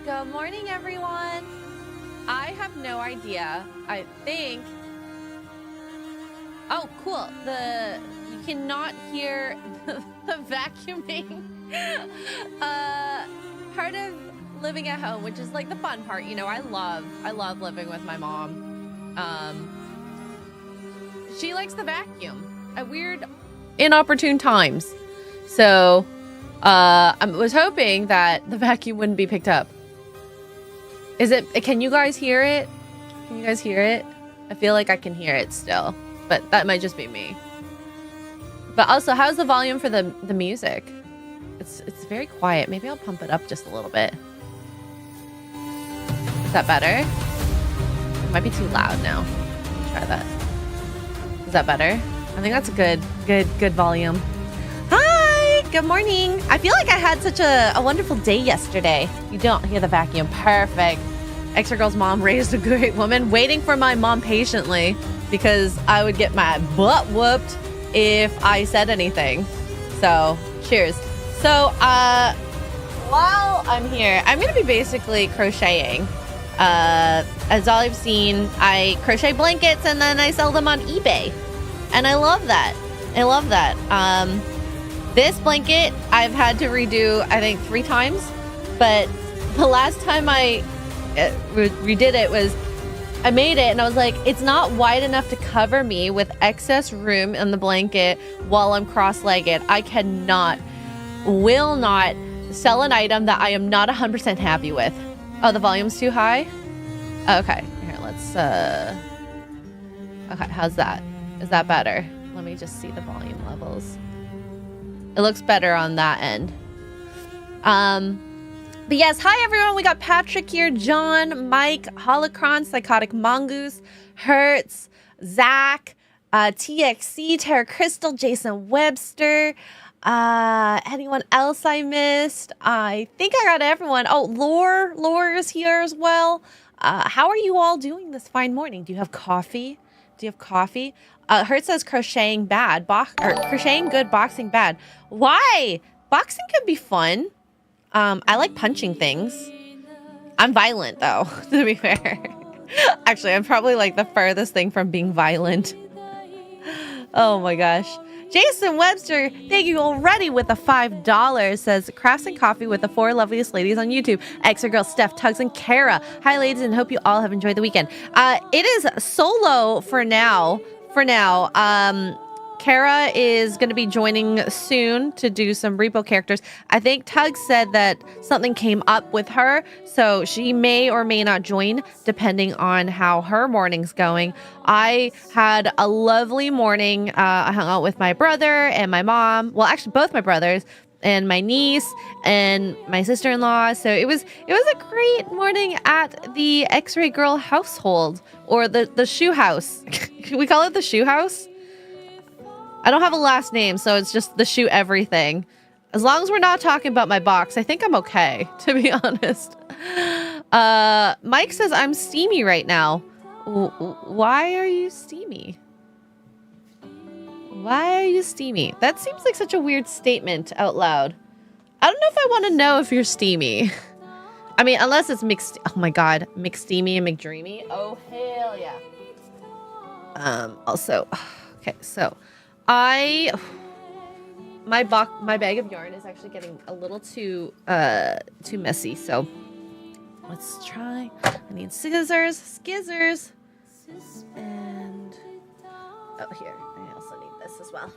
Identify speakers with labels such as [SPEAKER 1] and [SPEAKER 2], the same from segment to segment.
[SPEAKER 1] Good morning, everyone. I have no idea. I think... Oh, cool. You cannot hear the vacuuming. Part of living at home, which is like the fun part. You know, I love living with my mom. She likes the vacuum at weird, inopportune times. So I was hoping that the vacuum wouldn't be picked up. Can you guys hear it? Can you guys hear it? I feel like I can hear it still, but that might just be me. But also, how's the volume for the music? It's very quiet. Maybe I'll pump it up just a little bit. Is that better? It might be too loud now. Let me try that. Is that better? I think that's a good volume. Hi, good morning. I feel like I had such a wonderful day yesterday. You don't hear the vacuum. Perfect. Xray Girl's mom raised a great woman, waiting for my mom patiently because I would get my butt whooped if I said anything. So, cheers. So, while I'm here, I'm going to be basically crocheting. As all I've seen, I crochet blankets and then I sell them on eBay. And I love that. I love that. This blanket I've had to redo, I think, 3 times. But the last time I redid it was, I made it and I was like, it's not wide enough to cover me with excess room in the blanket while I'm cross-legged. I will not sell an item that I am not 100% happy with. Oh, the volume's too high? Okay, here, let's, okay, how's that? Is that better? Let me just see the volume levels. It looks better on that end. But yes, hi everyone. We got Patrick here, John, Mike, Holocron, Psychotic Mongoose, Hertz, Zach, TXC, Terra Crystal, Jason Webster. Anyone else I missed? I think I got everyone. Oh, Lore is here as well. How are you all doing this fine morning? Do you have coffee? Hertz says crocheting bad. Crocheting good, boxing bad. Why? Boxing could be fun. I like punching things. I'm violent though, to be fair. Actually, I'm probably like the furthest thing from being violent. Oh my gosh. Jason Webster, thank you already with a $5. Says crafts and coffee with the 4 loveliest ladies on YouTube. Xray Girl, Steph, Tugs, and Kara. Hi ladies, and hope you all have enjoyed the weekend. It is solo for now. Kara Tara is going to be joining soon to do some repo characters. I think Tuggs said that something came up with her, so she may or may not join depending on how her morning's going. I had a lovely morning. I hung out with my brother and my mom. Well, actually both my brothers and my niece and my sister-in-law. So it was a great morning at the Xray Girl household, or the shoe house. We call it the shoe house. I don't have a last name, so it's just the shoe everything. As long as we're not talking about my box, I think I'm okay, to be honest. Mike says I'm steamy right now. Why are you steamy? Why are you steamy? That seems like such a weird statement out loud. I don't know if I want to know if you're steamy. I mean, unless it's mixed. Oh my god, McSteamy and McDreamy. Oh hell yeah. Also, okay, so my bag of yarn is actually getting a little too messy. So let's try. I need scissors, and oh here. I also need this as well.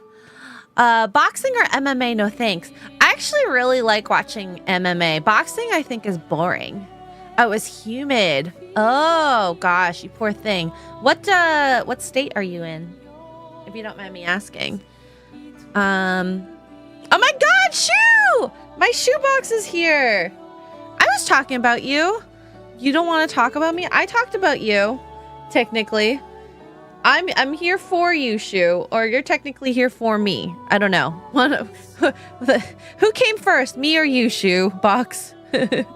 [SPEAKER 1] Boxing or MMA? No thanks. I actually really like watching MMA. Boxing I think is boring. Oh, it's humid. Oh gosh, you poor thing. What state are you in? If you don't mind me asking. Oh my god, shoe! My shoebox is here. I was talking about you. You don't want to talk about me? I talked about you, technically. I'm here for you, Shu, or you're technically here for me. I don't know. Who came first, me or you, Shu? Box. Oh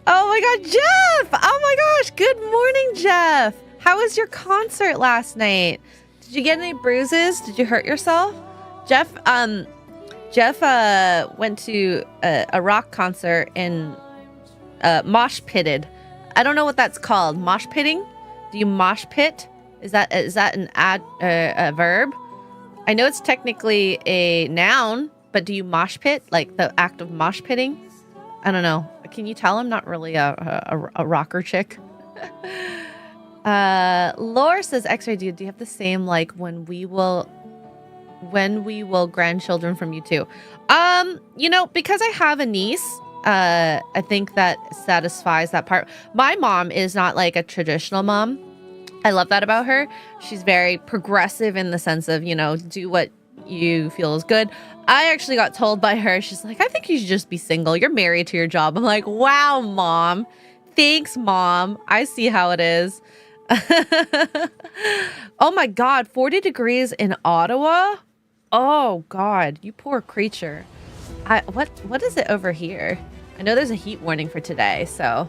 [SPEAKER 1] my god, Jeff! Oh my gosh, good morning, Jeff. How was your concert last night? Did you get any bruises? Did you hurt yourself? Jeff went to a rock concert in mosh pitted. I don't know what that's called. Mosh pitting? Do you mosh pit? Is that a verb? I know it's technically a noun, but do you mosh pit? Like the act of mosh pitting? I don't know. Can you tell I'm not really a rocker chick? Laura says, Xray, do you have the same like when we will grandchildren from you too? You know, because I have a niece, I think that satisfies that part. My mom is not like a traditional mom. I love that about her. She's very progressive in the sense of, you know, do what you feel is good. I actually got told by her, she's like, I think you should just be single. You're married to your job. I'm like, wow, mom. Thanks, mom. I see how it is. Oh my god, 40 degrees in Ottawa? Oh god, you poor creature. What is it over here? I know there's a heat warning for today, so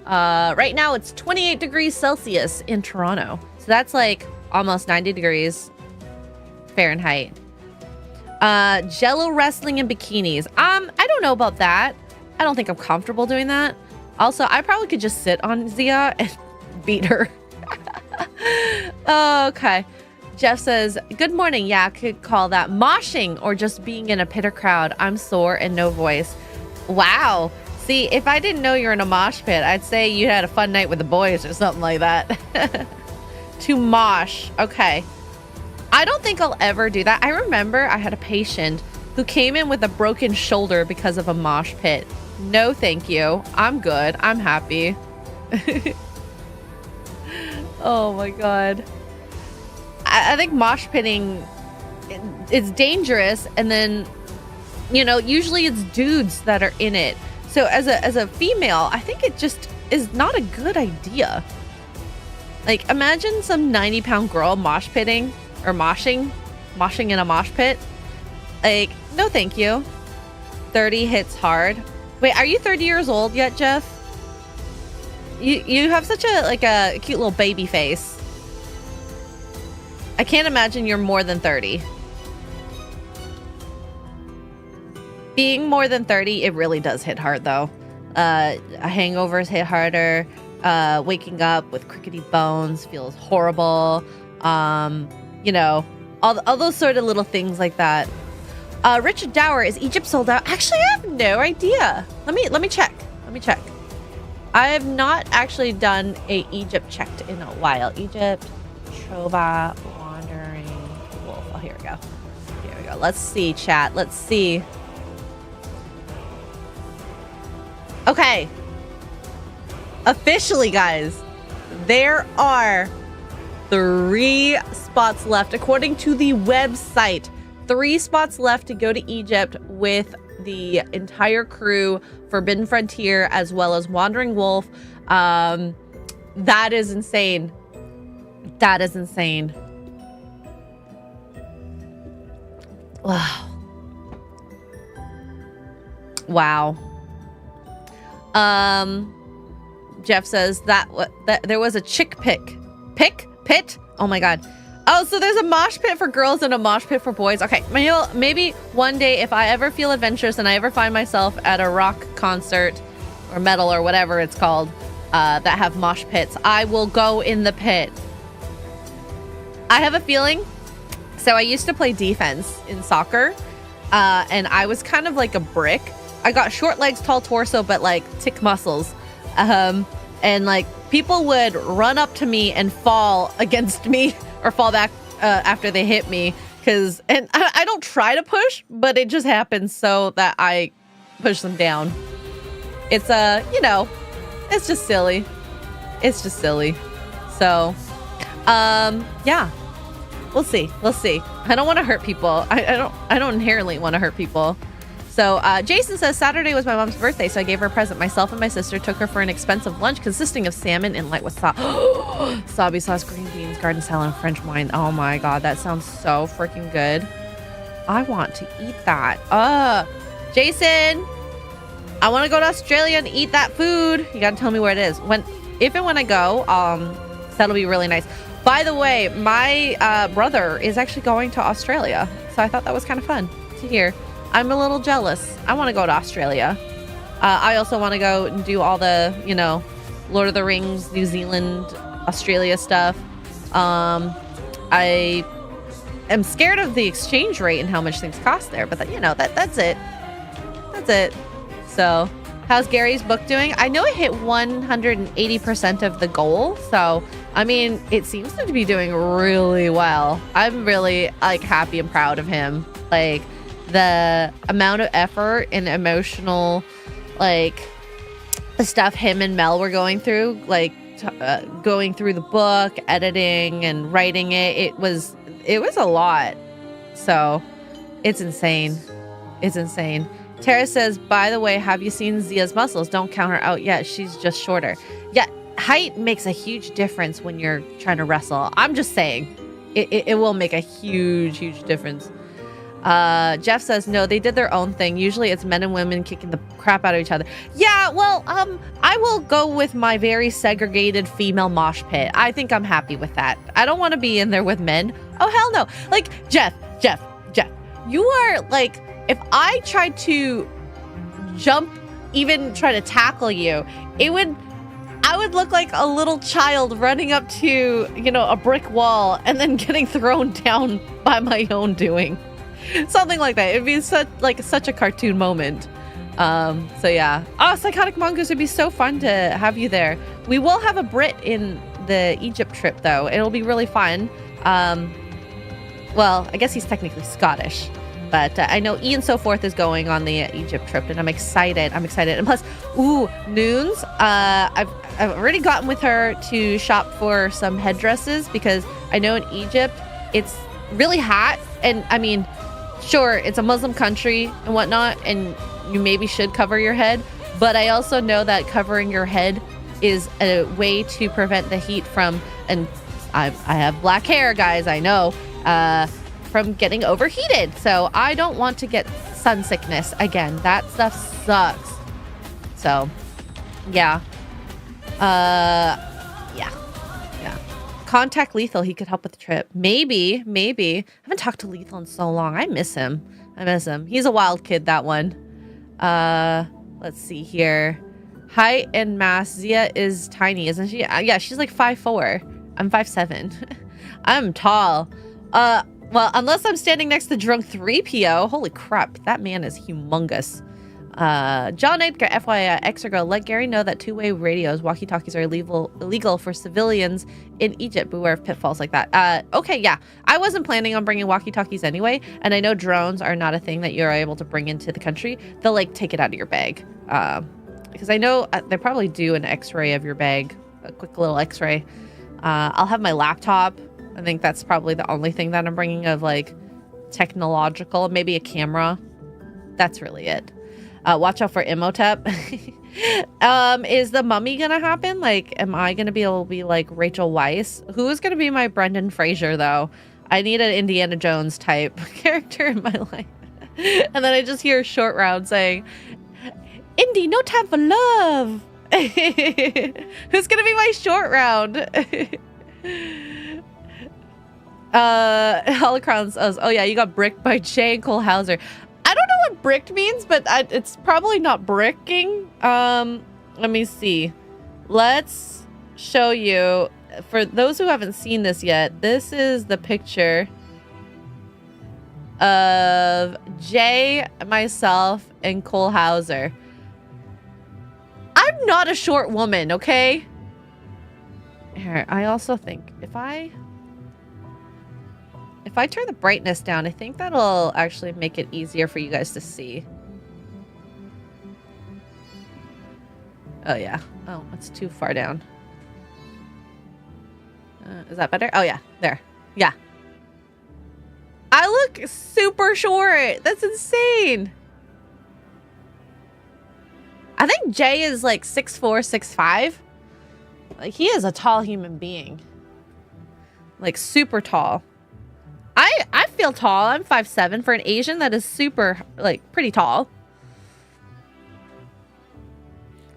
[SPEAKER 1] right now it's 28 degrees Celsius in Toronto. So that's like almost 90 degrees Fahrenheit. Jello wrestling in bikinis. I don't know about that. I don't think I'm comfortable doing that. Also, I probably could just sit on Zia and beat her. Okay. Jeff says, good morning. Yeah, I could call that moshing or just being in a pitter crowd. I'm sore and no voice. Wow. See, if I didn't know you were in a mosh pit, I'd say you had a fun night with the boys or something like that. To mosh. Okay. I don't think I'll ever do that. I remember I had a patient who came in with a broken shoulder because of a mosh pit. No, thank you. I'm good. I'm happy. Oh my god. I think mosh pitting, it's dangerous, and then, you know, usually it's dudes that are in it. So as a female, I think it just is not a good idea. Like, imagine some 90-pound girl mosh pitting or moshing in a mosh pit. Like, no thank you. 30 hits hard. Wait, are you 30 years old yet, Jeff? You have such a cute little baby face. I can't imagine you're more than 30. Being more than 30, it really does hit hard, though. Hangovers hit harder. Waking up with crickety bones feels horrible. You know, all those sort of little things like that. Richard Dower, is Egypt sold out? Actually, I have no idea. Let me check. I have not actually done a Egypt checked in a while. Egypt, Trova, wandering. Here we go. Here we go. Let's see, chat. Let's see. Okay. Officially, guys, there are 3 spots left. According to the website, 3 spots left to go to Egypt with the entire crew, Forbidden Frontier, as well as Wandering Wolf. That is insane. That is insane. Wow. Wow. Jeff says that there was a chick pit. Oh my god. Oh, so there's a mosh pit for girls and a mosh pit for boys. Okay, maybe one day if I ever feel adventurous and I ever find myself at a rock concert or metal or whatever it's called that have mosh pits, I will go in the pit. I have a feeling. So I used to play defense in soccer, and I was kind of like a brick. I got short legs, tall torso, but like thick muscles. And like people would run up to me and fall against me or fall back after they hit me. And I don't try to push, but it just happens so that I push them down. It's it's just silly. It's just silly. So, yeah, we'll see. We'll see. I don't want to hurt people. I don't inherently want to hurt people. So Jason says Saturday was my mom's birthday, so I gave her a present. Myself and my sister took her for an expensive lunch consisting of salmon and light wasabi sauce, green beans, garden salad, and French wine. Oh my god, that sounds so freaking good. I want to eat that. Jason, I want to go to Australia and eat that food. You gotta tell me where it is. If and when I go, that'll be really nice. By the way, my brother is actually going to Australia, so I thought that was kind of fun to hear. I'm a little jealous. I want to go to Australia. I also want to go and do all the, Lord of the Rings, New Zealand, Australia stuff. I am scared of the exchange rate and how much things cost there, but that's it. That's it. So, how's Gary's book doing? I know it hit 180% of the goal, so I mean, it seems to be doing really well. I'm really happy and proud of him. The amount of effort and emotional, the stuff him and Mel were going through, going through the book, editing and writing it. It was a lot. So it's insane. It's insane. Tara says, by the way, have you seen Zia's muscles? Don't count her out yet. She's just shorter. Yeah, height makes a huge difference when you're trying to wrestle. I'm just saying, it will make a huge, huge difference. Jeff says, no, they did their own thing. Usually it's men and women kicking the crap out of each other. Yeah, well, I will go with my very segregated female mosh pit. I think I'm happy with that. I don't want to be in there with men. Oh, hell no. Jeff, you are if I tried to jump, even try to tackle you, I would look like a little child running up to, a brick wall and then getting thrown down by my own doing. Something like that. It'd be such a cartoon moment. So yeah. Oh, Psychotic Mongoose, would be so fun to have you there. We will have a Brit in the Egypt trip though. It'll be really fun. Well, I guess he's technically Scottish, but I know Ian So Forth is going on the Egypt trip, and I'm excited. And plus, Noons. I've already gotten with her to shop for some headdresses because I know in Egypt it's really hot, and I mean, sure, it's a Muslim country and whatnot, and you maybe should cover your head, but I also know that covering your head is a way to prevent the heat from, and I have black hair, guys, I know, from getting overheated. So I don't want to get sun sickness again. That stuff sucks. So, yeah. Yeah. Contact Lethal. He could help with the trip. Maybe. I haven't talked to Lethal in so long. I miss him. He's a wild kid, that one. Let's see here. Height and mass. Zia is tiny, isn't she? Yeah, she's 5'4". I'm 5'7". I'm tall. Well, unless I'm standing next to drunk 3PO. Holy crap, that man is humongous. John Edgar, FYI, Xray Girl, let Gary know that two-way radios, walkie-talkies are illegal for civilians in Egypt. Beware of pitfalls like that. Okay, yeah. I wasn't planning on bringing walkie-talkies anyway, and I know drones are not a thing that you're able to bring into the country. They'll, like, take it out of your bag. Because I know they probably do an x-ray of your bag, a quick little x-ray. I'll have my laptop. I think that's probably the only thing that I'm bringing of, like, technological. Maybe a camera. That's really it. Watch out for Imhotep. Is the mummy gonna happen? Like, am I gonna be able to be like Rachel Weisz? Who is gonna be my Brendan Fraser though? I need an Indiana Jones type character in my life. And then I just hear Short Round saying, Indy, no time for love. Who's gonna be my Short Round? Holocron says, oh yeah, you got bricked by Jay and Cole Hauser. I don't know what bricked means, but it's probably not bricking. Let me see. Let's show you. For those who haven't seen this yet, this is the picture of Jay, myself, and Cole Hauser. I'm not a short woman, okay? Here, I also think if I turn the brightness down, I think that'll actually make it easier for you guys to see. Oh, yeah. Oh, it's too far down. Is that better? Oh, yeah. There. Yeah. I look super short. That's insane. I think Jay is like 6'4", 6'5". Like, he is a tall human being. Like, super tall. I feel tall. I'm 5'7". For an Asian, that is super, like, pretty tall.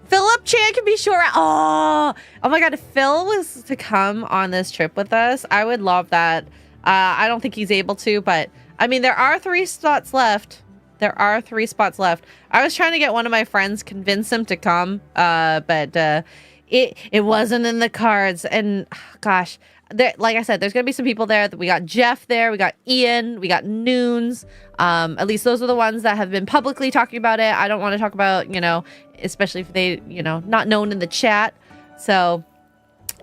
[SPEAKER 1] Philip Chan can be short. Oh my God. If Phil was to come on this trip with us, I would love that. I don't think he's able to, but I mean, there are 3 spots left. There are 3 spots left. I was trying to get one of my friends, convince him to come, but it wasn't in the cards. And gosh, like I said, there's gonna be some people there. We got Jeff there, we got Ian, we got Noons. At least those are the ones that have been publicly talking about it. I don't want to talk about, you know, especially if they, you know, not known in the chat. So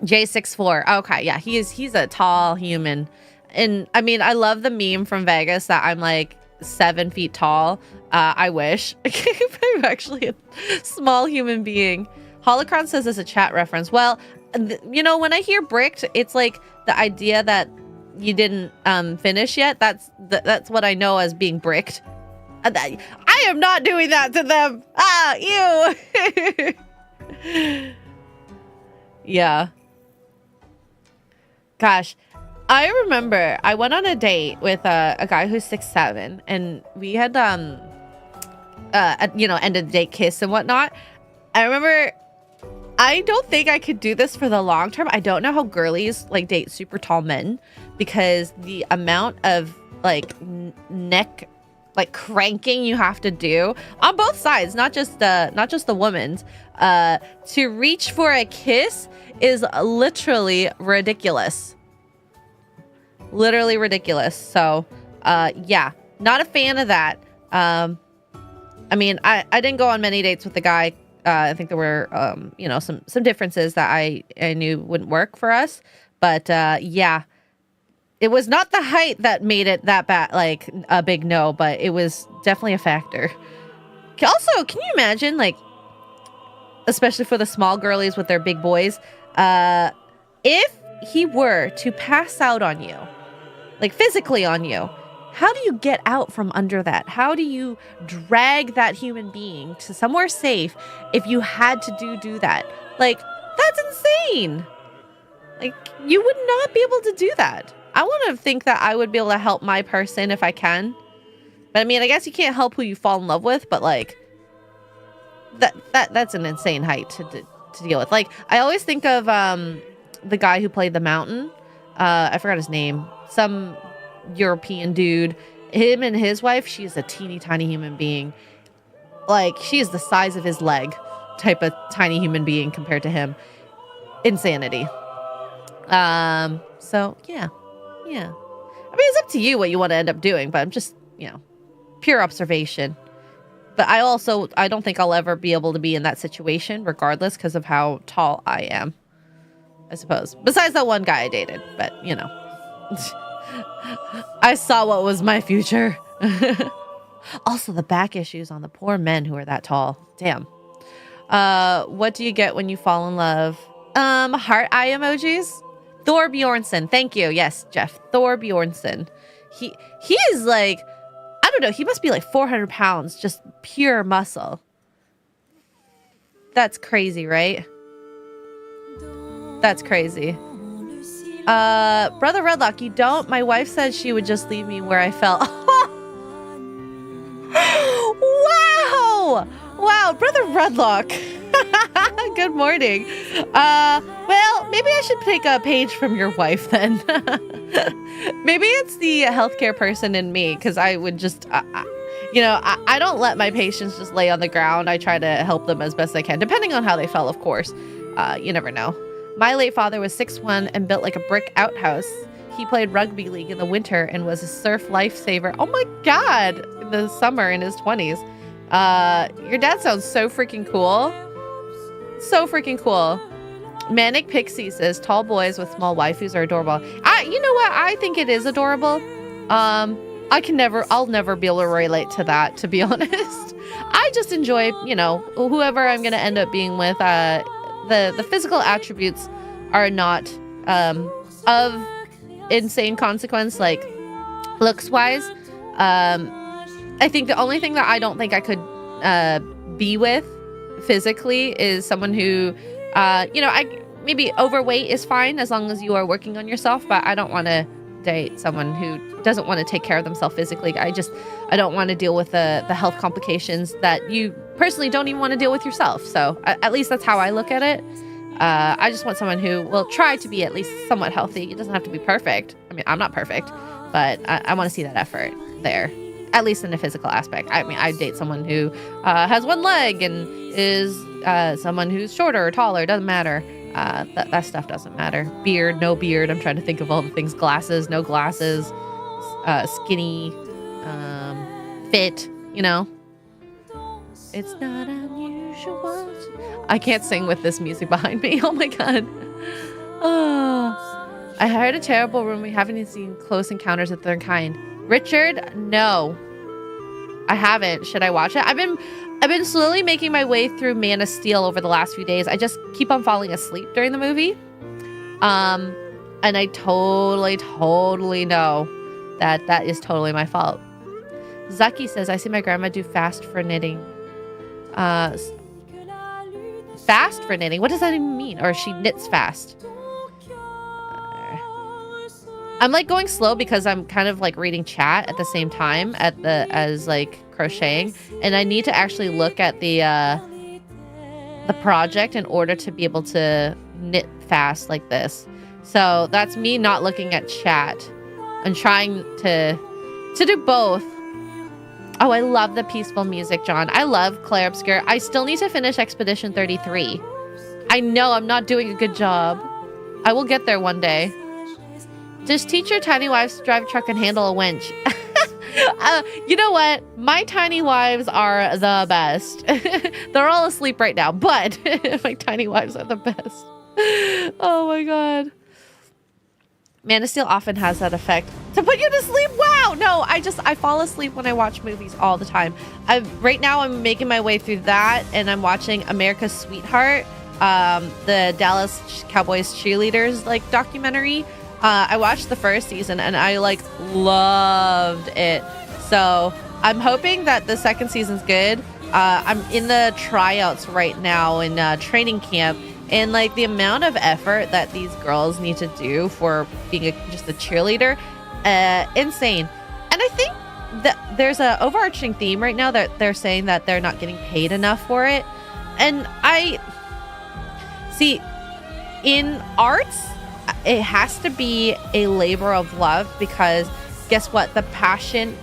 [SPEAKER 1] J64. Okay, yeah, he's a tall human. And I mean, I love the meme from Vegas that I'm like 7 feet tall. I wish. I'm actually a small human being. Holocron says it's a chat reference. Well, you know, when I hear bricked, it's like the idea that you didn't finish yet. That's what I know as being bricked. I am not doing that to them. Ah, ew. Yeah. Gosh, I remember I went on a date with a guy who's 6'7", and we had you know, ended the date kiss and whatnot. I remember. I don't think I could do this for the long term. I don't know how girlies like date super tall men, because the amount of like neck like cranking you have to do on both sides, not just the woman's, to reach for a kiss is literally ridiculous. Literally ridiculous. So yeah, not a fan of that. I mean, I didn't go on many dates with the guy. I think there were, you know, some differences that I knew wouldn't work for us. But yeah, it was not the height that made it that bad, like a big no, but it was definitely a factor. Also, can you imagine, like, especially for the small girlies with their big boys, if he were to pass out on you, like physically on you, how do you get out from under that? How do you drag that human being to somewhere safe if you had to do that? Like, that's insane. Like, you would not be able to do that. I want to think that I would be able to help my person if I can. But I mean, I guess you can't help who you fall in love with, but like, that's an insane height to deal with. Like, I always think of the guy who played the Mountain. I forgot his name. Some European dude. Him and his wife, she's a teeny tiny human being. Like, she is the size of his leg type of tiny human being compared to him. Insanity. So yeah. I mean, it's up to you what you want to end up doing, but I'm just, you know, pure observation. But I don't think I'll ever be able to be in that situation regardless because of how tall I am, I suppose. Besides that one guy I dated, but you know. I saw what was my future. Also, the back issues on the poor men who are that tall. Damn. What do you get when you fall in love? Heart eye emojis. Thor Bjornsson. Thank you. Yes, Jeff. Thor Bjornsson. He is like, I don't know. He must be like 400 pounds, just pure muscle. That's crazy, right? That's crazy. Brother Redlock, you don't? My wife said she would just leave me where I fell. Wow! Wow, Brother Redlock. Good morning. Well, maybe I should take a page from your wife then. Maybe it's the healthcare person in me, because I would just, I don't let my patients just lay on the ground. I try to help them as best I can, depending on how they fell, of course. You never know. My late father was 6'1" and built like a brick outhouse. He played rugby league in the winter and was a surf lifesaver. Oh my God, in the summer in his 20s. Your dad sounds so freaking cool. So freaking cool. Manic Pixie says tall boys with small waifus are adorable. You know what? I think it is adorable. I'll never be able to relate to that, to be honest. I just enjoy, whoever I'm going to end up being with. The physical attributes are not of insane consequence, like looks wise. I think the only thing that I don't think I could be with physically is someone who, maybe overweight is fine as long as you are working on yourself, but I don't want to date someone who doesn't want to take care of themselves physically. I don't want to deal with the health complications that you personally don't even want to deal with yourself. So at least that's how I look at it. I just want someone who will try to be at least somewhat healthy. It doesn't have to be perfect. I mean, I'm not perfect, but I want to see that effort there, at least in the physical aspect. I mean, I date someone who has one leg and is someone who's shorter or taller. Doesn't matter. That stuff doesn't matter. Beard, no beard. I'm trying to think of all the things. Glasses, no glasses. Skinny, fit, It's not unusual. I can't sing with this music behind me. Oh my God. Oh, I heard a terrible rumor. We haven't seen Close Encounters of the Third Kind. Richard, no. I haven't. Should I watch it? I've been slowly making my way through Man of Steel over the last few days. I just keep on falling asleep during the movie. And I totally know that is totally my fault. Zaki says, I see my grandma do fast for knitting. Fast for knitting? What does that even mean? Or she knits fast? I'm like going slow because I'm kind of like reading chat at the same time as like crocheting, and I need to actually look at the project in order to be able to knit fast like this. So that's me not looking at chat. I'm trying to do both. Oh, I love the peaceful music, John. I love Claire Obscure. I still need to finish Expedition 33. I know I'm not doing a good job. I will get there one day. Just teach your tiny wives to drive a truck and handle a winch. You know what? My tiny wives are the best. They're all asleep right now, but my tiny wives are the best. Oh my God. Man of Steel often has that effect to put you to sleep. Wow. No, I fall asleep when I watch movies all the time. Right now I'm making my way through that, and I'm watching America's Sweetheart, the Dallas Cowboys cheerleaders like documentary. I watched the first season and I loved it. So I'm hoping that the second season's good. I'm in the tryouts right now in training camp, and like the amount of effort that these girls need to do for being just a cheerleader, insane. And I think that there's a overarching theme right now that they're saying that they're not getting paid enough for it. And I see in arts, it has to be a labor of love, because guess what? The passion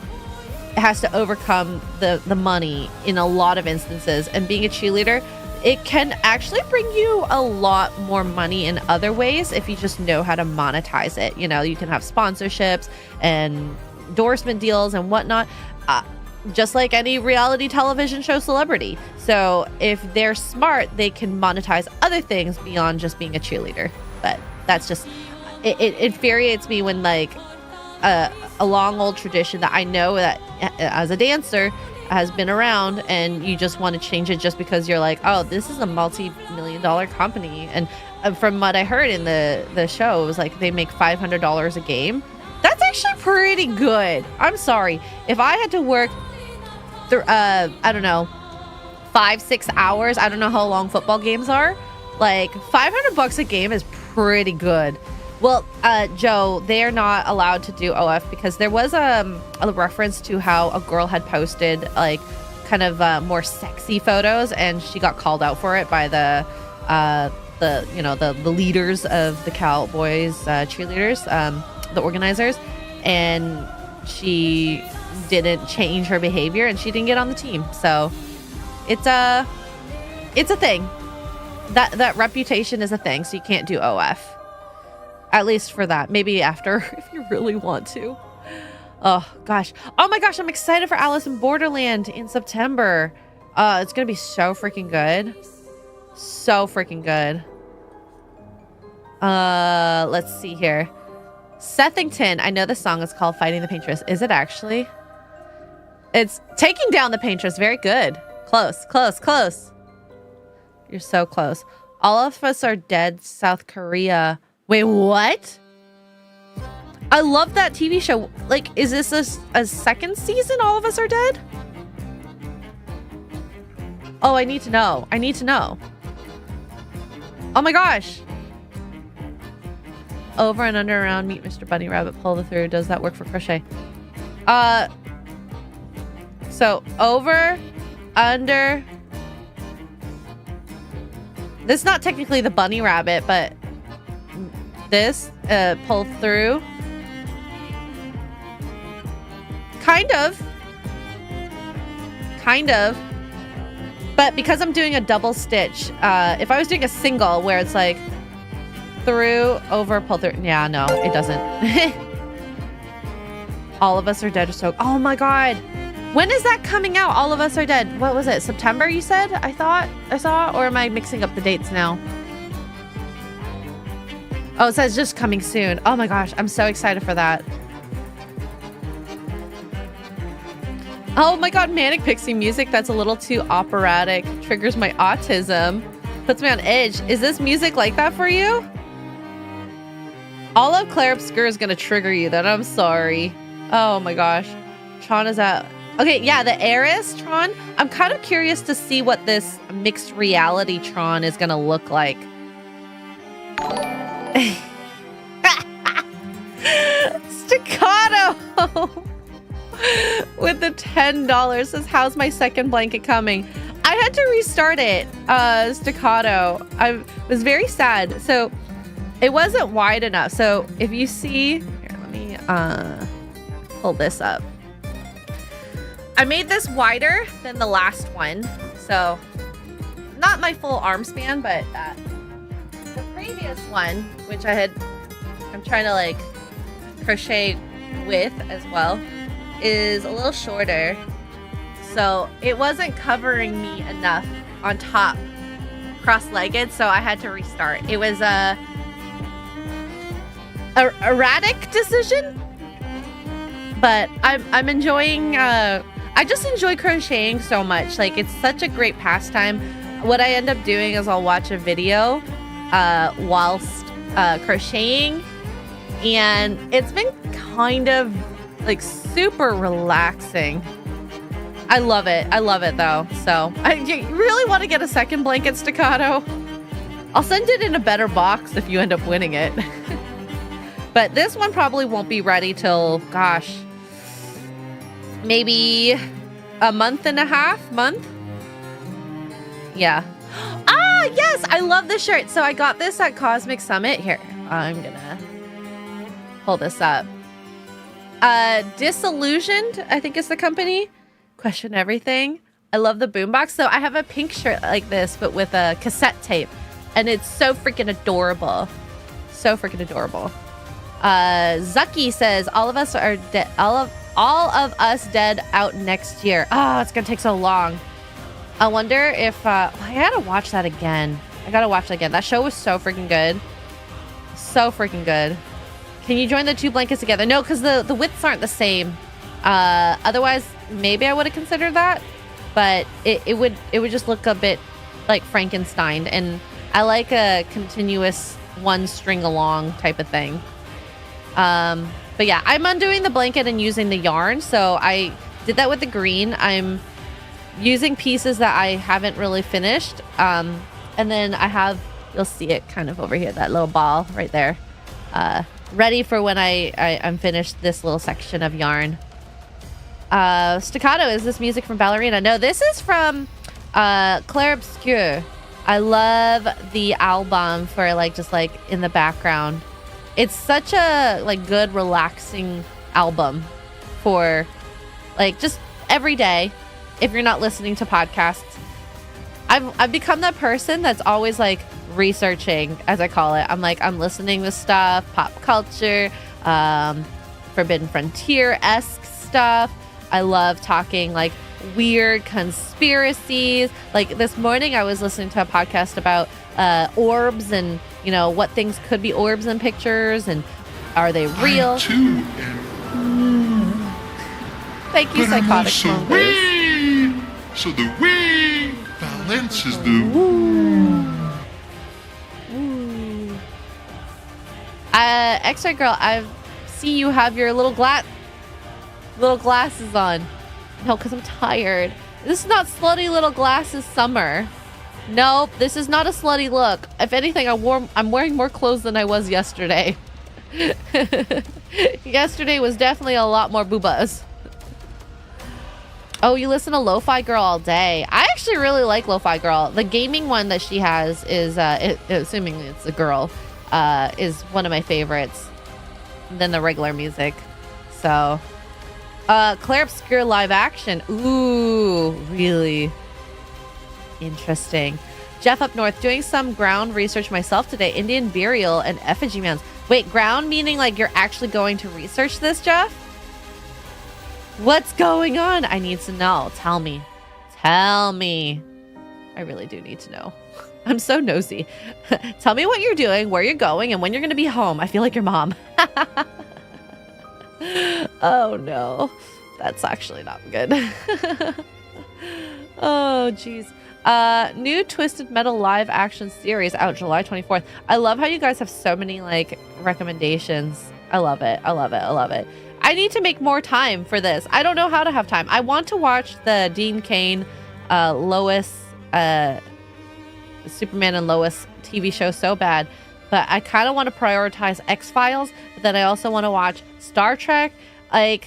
[SPEAKER 1] has to overcome the money in a lot of instances. And being a cheerleader, it can actually bring you a lot more money in other ways if you just know how to monetize it. You can have sponsorships and endorsement deals and whatnot. just like any reality television show celebrity. So if they're smart, they can monetize other things beyond just being a cheerleader. But that's just, it infuriates me when like a long old tradition that I know that as a dancer has been around, and you just want to change it just because you're like, oh, this is a multi-million-dollar company. And from what I heard in the show, it was like they make $500 a game. That's actually pretty good. I'm sorry. If I had to work I don't know, 5-6 hours, I don't know how long football games are, like $500 a game is pretty good. Well, Joe, they are not allowed to do OF because there was a reference to how a girl had posted like kind of more sexy photos, and she got called out for it by the leaders of the Cowboys cheerleaders, the organizers, and she didn't change her behavior and she didn't get on the team. So it's a thing. That reputation is a thing, so you can't do OF. At least for that. Maybe after, if you really want to. Oh, gosh. Oh, my gosh. I'm excited for Alice in Borderland in September. It's going to be so freaking good. So freaking good. Let's see here. Sethington. I know the song is called Fighting the Paintress. Is it actually? It's Taking Down the Paintress. Very good. Close, close, close. You're so close. All of Us Are Dead, South Korea. Wait, what? I love that TV show. Like, is this a second season, All of Us Are Dead? Oh, I need to know. I need to know. Oh my gosh. Over and under, around, meet Mr. Bunny Rabbit, pull the through. Does that work for crochet? So over, under. This is not technically the bunny rabbit, but this pull through. Kind of. But because I'm doing a double stitch, if I was doing a single where it's like through, over, pull through. Yeah, no, it doesn't. All of Us Are Dead. So, oh my God. When is that coming out? All of Us Are Dead. What was it? September, you said? I thought I saw, or am I mixing up the dates now? Oh, it says just coming soon. Oh my gosh, I'm so excited for that. Oh my God, Manic Pixie music that's a little too operatic. Triggers my autism. Puts me on edge. Is this music like that for you? All of Claire Obscure is gonna trigger you then. I'm sorry. Oh my gosh. Tron is at... Okay, yeah, the Heiress Tron. I'm kind of curious to see what this mixed reality Tron is gonna look like. Staccato with the $10 says, how's my second blanket coming? I had to restart it. Staccato. I was very sad. So it wasn't wide enough. So if you see here, let me pull this up. I made this wider than the last one. So not my full arm span, but the previous one, which I'm trying to like crochet with as well, is a little shorter. So it wasn't covering me enough on top cross-legged, so I had to restart. It was a erratic decision, but I'm enjoying, I just enjoy crocheting so much. Like, it's such a great pastime. What I end up doing is I'll watch a video whilst crocheting, and it's been kind of like super relaxing. I love it. I love it though. So I really want to get a second blanket, Staccato. I'll send it in a better box if you end up winning it. But this one probably won't be ready till, gosh, maybe a month and a half. Yeah. Ah, yes, I love this shirt. So I got this at Cosmic Summit. Here, I'm gonna pull this up. Disillusioned, I think is the company. Question everything. I love the boombox. So I have a pink shirt like this, but with a cassette tape, and it's so freaking adorable. So freaking adorable. Zucky says, all of All of Us Dead out next year. Oh, it's gonna take so long. I wonder if I gotta watch that again. That show was so freaking good. So freaking good. Can you join the 2 blankets together? No, because the widths aren't the same. Otherwise, maybe I would have considered that. But it would just look a bit like Frankenstein, and I like a continuous one string along type of thing. But yeah, I'm undoing the blanket and using the yarn. So I did that with the green. I'm using pieces that I haven't really finished. And then I have, you'll see it kind of over here, that little ball right there, ready for when I'm finished this little section of yarn. Staccato, is this music from Ballerina? No, this is from Claire Obscure. I love the album for just in the background. It's such a good relaxing album for just every day if you're not listening to podcasts. I've become that person that's always researching, as I call it. I'm listening to stuff, pop culture, Forbidden Frontier-esque stuff. I love talking weird conspiracies. This morning I was listening to a podcast about orbs and what things could be orbs in pictures, and are they real?
[SPEAKER 2] I too am.
[SPEAKER 1] Thank you, Psychotic Mongoose.
[SPEAKER 2] So the way balances the
[SPEAKER 1] Xray Girl, I see you have your little glasses on. No, because I'm tired. This is not slutty little glasses summer. Nope, this is not a slutty look. If anything, I'm wearing more clothes than I was yesterday. Yesterday was definitely a lot more boobas. Oh, you listen to Lo-Fi Girl all day. I actually really like Lo-Fi Girl. The gaming one that she has is, assuming it's a girl, is one of my favorites than the regular music. So, Claire Obscure live action. Ooh, really interesting. Jeff up north, doing some ground research myself today. Indian burial and effigy mounds. Wait, ground meaning you're actually going to research this, Jeff? What's going on? I need to know. Tell me. Tell me. I really do need to know. I'm so nosy. Tell me what you're doing, where you're going, and when you're going to be home. I feel like your mom. Oh, no. That's actually not good. Oh, jeez. New Twisted Metal live action series out July 24th. I love how you guys have so many recommendations. I love it. I love it. I love it. I need to make more time for this. I don't know how to have time. I want to watch the Dean Cain, Lois, Superman and Lois TV show so bad, but I kind of want to prioritize X-Files, but then I also want to watch Star Trek. And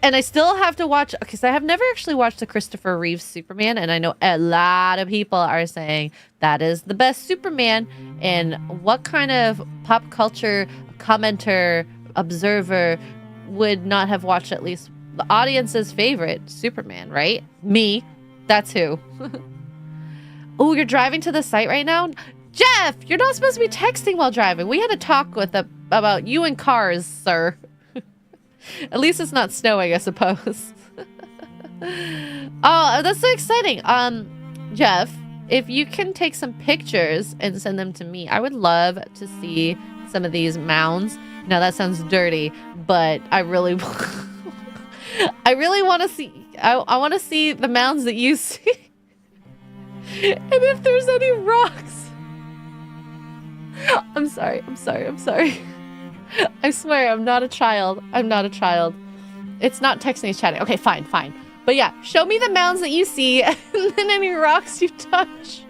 [SPEAKER 1] I still have to watch, because I have never actually watched the Christopher Reeves Superman, and I know a lot of people are saying that is the best Superman. And what kind of pop culture commenter, observer would not have watched at least the audience's favorite Superman, right? Me. That's who. Oh, you're driving to the site right now? Jeff, you're not supposed to be texting while driving. We had a talk about you and cars, sir. At least it's not snowing, I suppose. Oh, that's so exciting. Jeff, if you can take some pictures and send them to me, I would love to see some of these mounds. Now that sounds dirty, but I really want to see. I want to see the mounds that you see, and if there's any rocks. I'm sorry. I swear, I'm not a child. It's not texting, it's chatting. Okay, fine. But yeah, show me the mounds that you see and then any rocks you touch.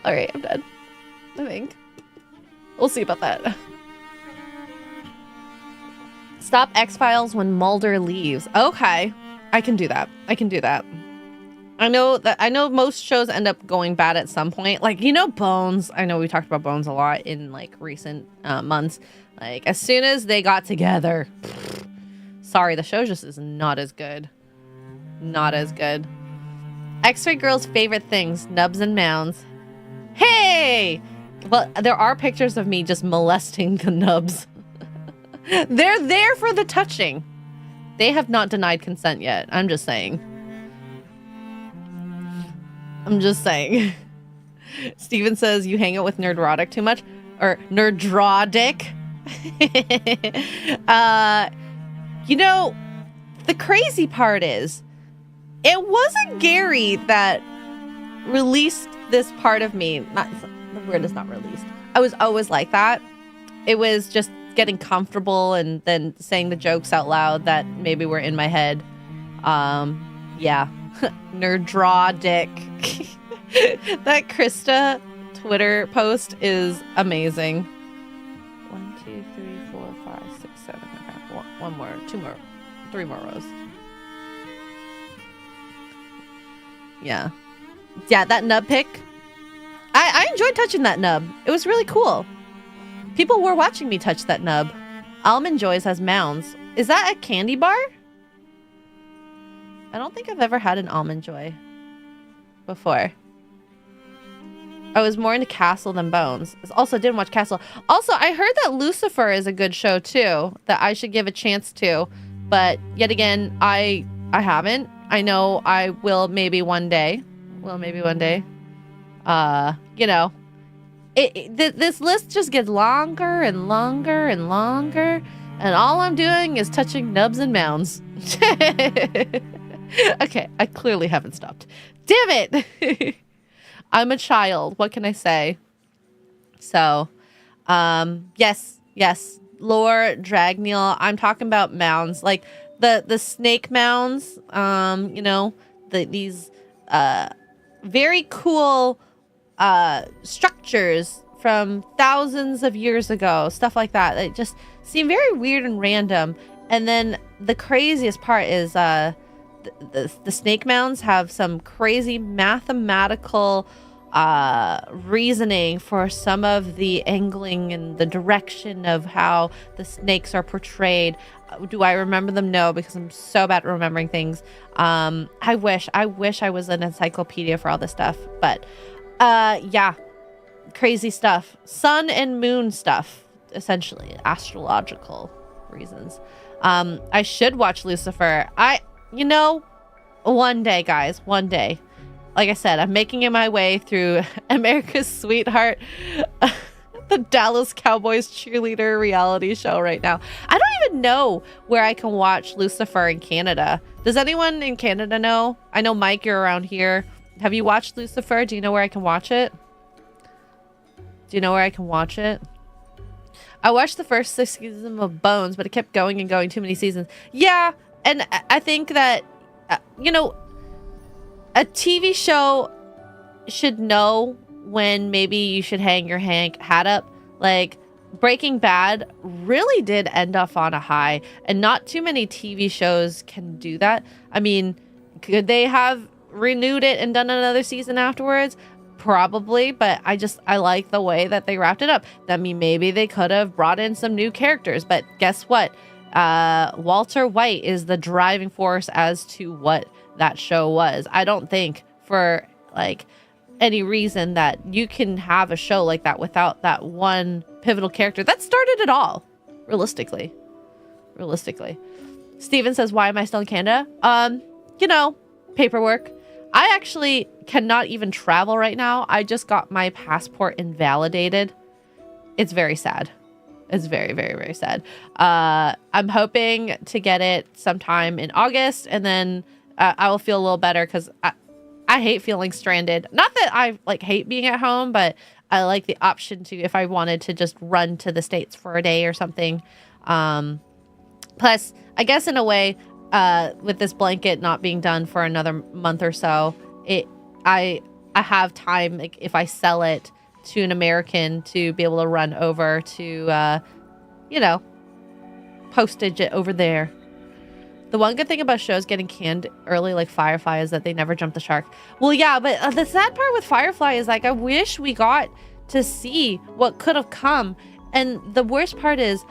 [SPEAKER 1] All right, I'm done. I think. We'll see about that. Stop X-Files when Mulder leaves. Okay, I can do that. I know most shows end up going bad at some point. Bones. I know we talked about Bones a lot in recent months. As soon as they got together, sorry, the show just is not as good. Xray Girl's favorite things, nubs and mounds. Hey! Well, there are pictures of me just molesting the nubs. They're there for the touching. They have not denied consent yet. I'm just saying. Steven says you hang out with Nerdrotic too much. Or Nerdrodic. You know, the crazy part is, it wasn't Gary that released this part of me. The word is not released. I was always like that. It was just getting comfortable and then saying the jokes out loud that maybe were in my head. Yeah. Nerdrodic. That Krista Twitter post is amazing. 1, 2, 3, 4, 5, 6, 7. Okay. One more, 2 more, 3 more rows. Yeah. Yeah, that nub pick. I enjoyed touching that nub. It was really cool. People were watching me touch that nub. Almond Joys has mounds. Is that a candy bar? I don't think I've ever had an Almond Joy before. I was more into Castle than Bones. Also, didn't watch Castle. Also, I heard that Lucifer is a good show too, that I should give a chance to. But yet again, I haven't. I know I will maybe one day. You know, this list just gets longer and longer and longer, and all I'm doing is touching nubs and mounds. Okay, I clearly haven't stopped. Damn it! I'm a child. What can I say? So, yes, Lore, Dragneel. I'm talking about mounds, like the snake mounds. You know, these very cool structures from thousands of years ago, stuff like that. They just seem very weird and random. And then the craziest part is the snake mounds have some crazy mathematical reasoning for some of the angling and the direction of how the snakes are portrayed. Do I remember them? No, because I'm so bad at remembering things. I wish I was an encyclopedia for all this stuff. But yeah, crazy stuff. Sun and moon stuff, essentially, astrological reasons. I should watch Lucifer. You know, one day, guys, one day. Like I said, I'm making my way through America's Sweetheart, the Dallas Cowboys cheerleader reality show right now. I don't even know where I can watch Lucifer in Canada. Does anyone in Canada know? I know, Mike, you're around here. Have you watched Lucifer? Do you know where I can watch it? I watched the first 6 seasons of Bones, but it kept going and going, too many seasons. Yeah, and I think that, you know, a TV show should know when maybe you should hang your hat up. Like, Breaking Bad really did end off on a high, and not too many TV shows can do that. I mean, could they have renewed it and done another season afterwards? Probably, but I like the way that they wrapped it up. I mean, maybe they could have brought in some new characters, but guess what? Walter White is the driving force as to what that show was. I don't think for like any reason that you can have a show like that without that one pivotal character that started it all. Realistically. Steven says, why am I still in Canada? You know, paperwork. I actually cannot even travel right now. I just got my passport invalidated. It's very sad. It's very, very, very sad. I'm hoping to get it sometime in August, and then I will feel a little better, because I hate feeling stranded. Not that I like hate being at home, but I like the option to, if I wanted to just run to the States for a day or something. Plus, I guess in a way, with this blanket not being done for another month or so, I have time, like, if I sell it to an American, to be able to run over to, you know, postage it over there. The one good thing about shows getting canned early, like Firefly, is that they never jump the shark. Well, yeah, but the sad part with Firefly is, like, I wish we got to see what could have come. And the worst part is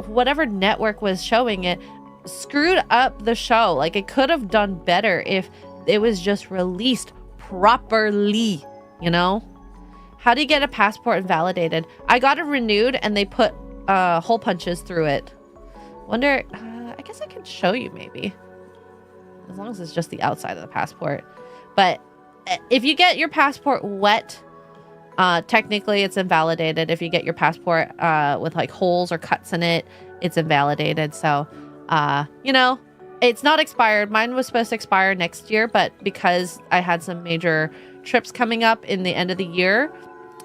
[SPEAKER 1] whatever network was showing it screwed up the show. Like, it could have done better if it was just released properly, you know? How do you get a passport invalidated? I got it renewed, and they put hole punches through it. Wonder, I guess I could show you maybe. As long as it's just the outside of the passport. But if you get your passport wet, technically it's invalidated. If you get your passport with like holes or cuts in it, it's invalidated. So, you know, it's not expired. Mine was supposed to expire next year, but because I had some major trips coming up in the end of the year,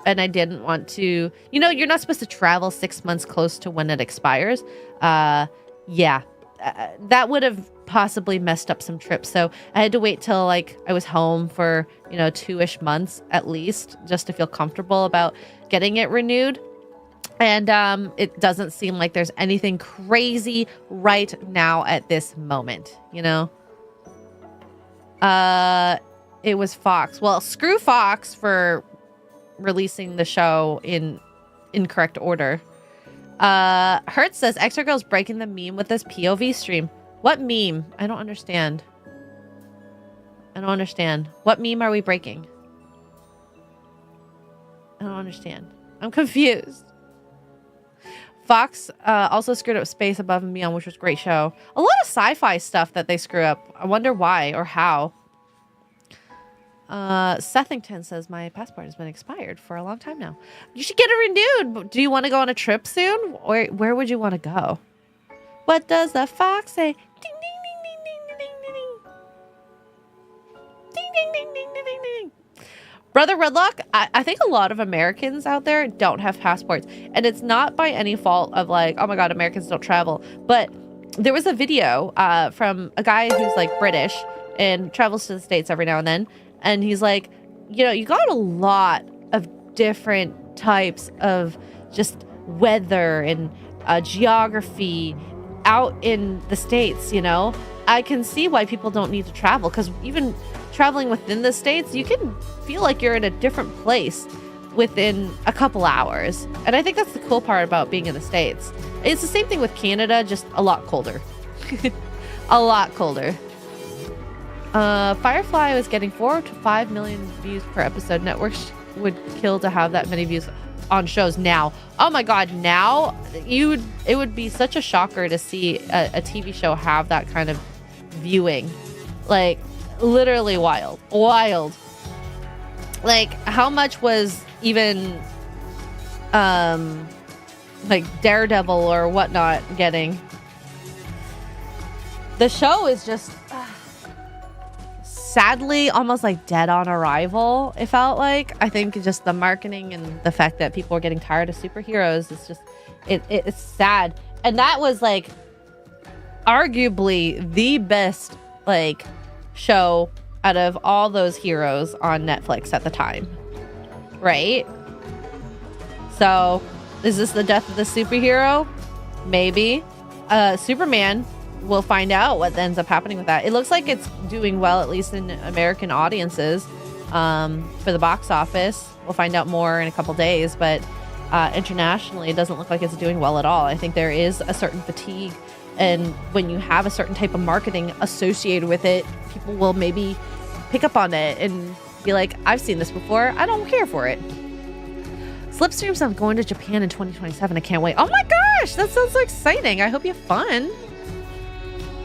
[SPEAKER 1] and I didn't want to, you know, you're not supposed to travel 6 months close to when it expires. Yeah, that would have possibly messed up some trips. So I had to wait till like I was home for, you know, 2-ish months at least, just to feel comfortable about getting it renewed. And it doesn't seem like there's anything crazy right now at this moment, you know? It was Fox. Well, screw Fox for releasing the show in incorrect order. Hertz says Xray Girl's breaking the meme with this POV stream. What meme? I don't understand. What meme are we breaking? I don't understand. I'm confused. Fox also screwed up Space Above and Beyond, which was a great show. A lot of sci-fi stuff that they screw up. I wonder why or how. Sethington says my passport has been expired for a long time now. You should get it renewed. Do you want to go on a trip soon? Or where would you want to go? What does the fox say? Ding, ding, ding, ding, ding, ding, ding, ding. Ding, ding, ding, ding, ding, ding, ding. Brother Redlock, I think a lot of Americans out there don't have passports. And it's not by any fault of like, oh my God, Americans don't travel. But there was a video from a guy who's like British and travels to the States every now and then. And he's like, you know, you got a lot of different types of just weather and geography out in the States, you know? I can see why people don't need to travel, because even traveling within the States, you can feel like you're in a different place within a couple hours. And I think that's the cool part about being in the States. It's the same thing with Canada, just a lot colder. A lot colder. Firefly was getting 4 to 5 million views per episode. Networks would kill to have that many views on shows now. Oh my God, now it would be such a shocker to see a TV show have that kind of viewing. Like literally wild. Like how much was even like Daredevil or whatnot getting? The show is just sadly almost like dead on arrival. It felt like, I think just the marketing and the fact that people are getting tired of superheroes, it's just it's sad. And that was like arguably the best like show out of all those heroes on Netflix at the time, right? So is this the death of the superhero? Maybe. Superman, we'll find out what ends up happening with that. It looks like it's doing well, at least in American audiences, for the box office. We'll find out more in a couple days, but internationally, it doesn't look like it's doing well at all. I think there is a certain fatigue, and when you have a certain type of marketing associated with it, people will maybe pick up on it and be like, I've seen this before, I don't care for it. Slipstreams, I'm going to Japan in 2027. I can't wait. Oh my gosh, that sounds so exciting. I hope you have fun.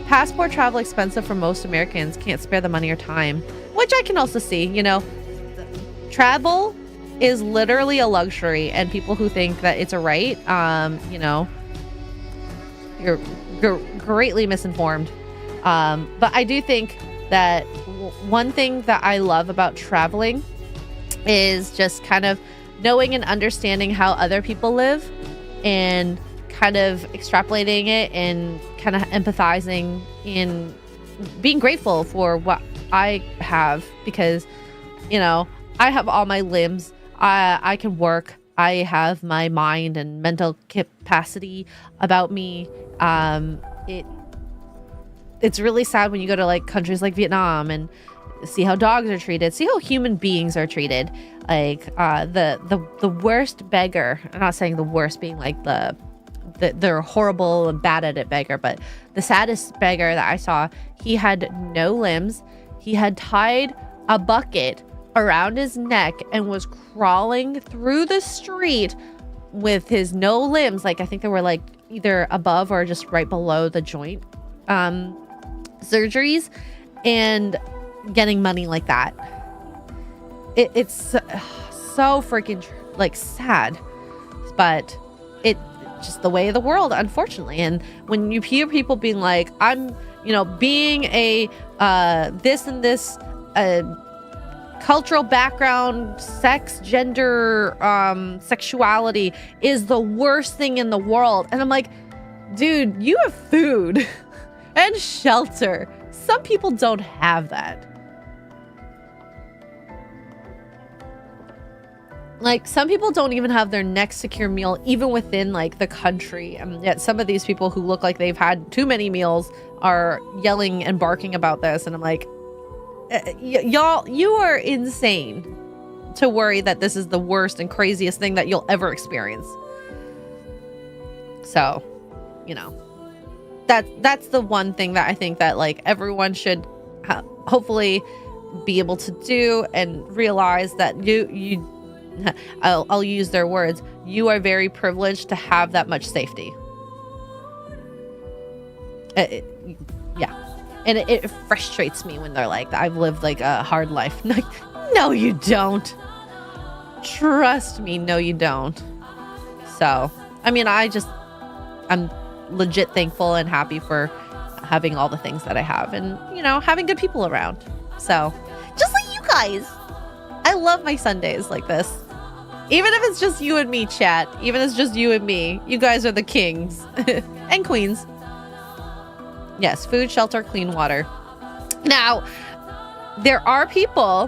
[SPEAKER 1] Passport travel expensive for most Americans, can't spare the money or time, which I can also see. You know, travel is literally a luxury, and people who think that it's a right, you know, you're greatly misinformed. But I do think that one thing that I love about traveling is just kind of knowing and understanding how other people live and kind of extrapolating it and kind of empathizing and being grateful for what I have, because, you know, I have all my limbs. I can work. I have my mind and mental capacity about me. It's really sad when you go to like countries like Vietnam and see how dogs are treated, see how human beings are treated. Like the worst beggar. I'm not saying the worst being like they're horrible and bad at it beggar, but the saddest beggar that I saw, he had no limbs. He had tied a bucket around his neck and was crawling through the street with his no limbs, like I think they were like either above or just right below the joint surgeries, and getting money like that. It's so freaking like sad, but it just the way of the world, unfortunately. And when you hear people being like, I'm, you know, being a this and this cultural background, sex, gender, sexuality is the worst thing in the world, and I'm like, dude, you have food and shelter. Some people don't have that. Like, some people don't even have their next secure meal, even within like the country. And yet some of these people who look like they've had too many meals are yelling and barking about this. And I'm like, y'all, you are insane to worry that this is the worst and craziest thing that you'll ever experience. So, you know, that's the one thing that I think that like everyone should hopefully be able to do, and realize that I'll use their words, you are very privileged to have that much safety. Yeah. And it frustrates me when they're like, I've lived like a hard life. Like, no, you don't. Trust me, no, you don't. So, I mean, I'm legit thankful and happy for having all the things that I have, and, you know, having good people around. So, just like you guys. I love my Sundays like this. Even if it's just you and me, chat. Even if it's just you and me. You guys are the kings. And queens. Yes, food, shelter, clean water. Now, there are people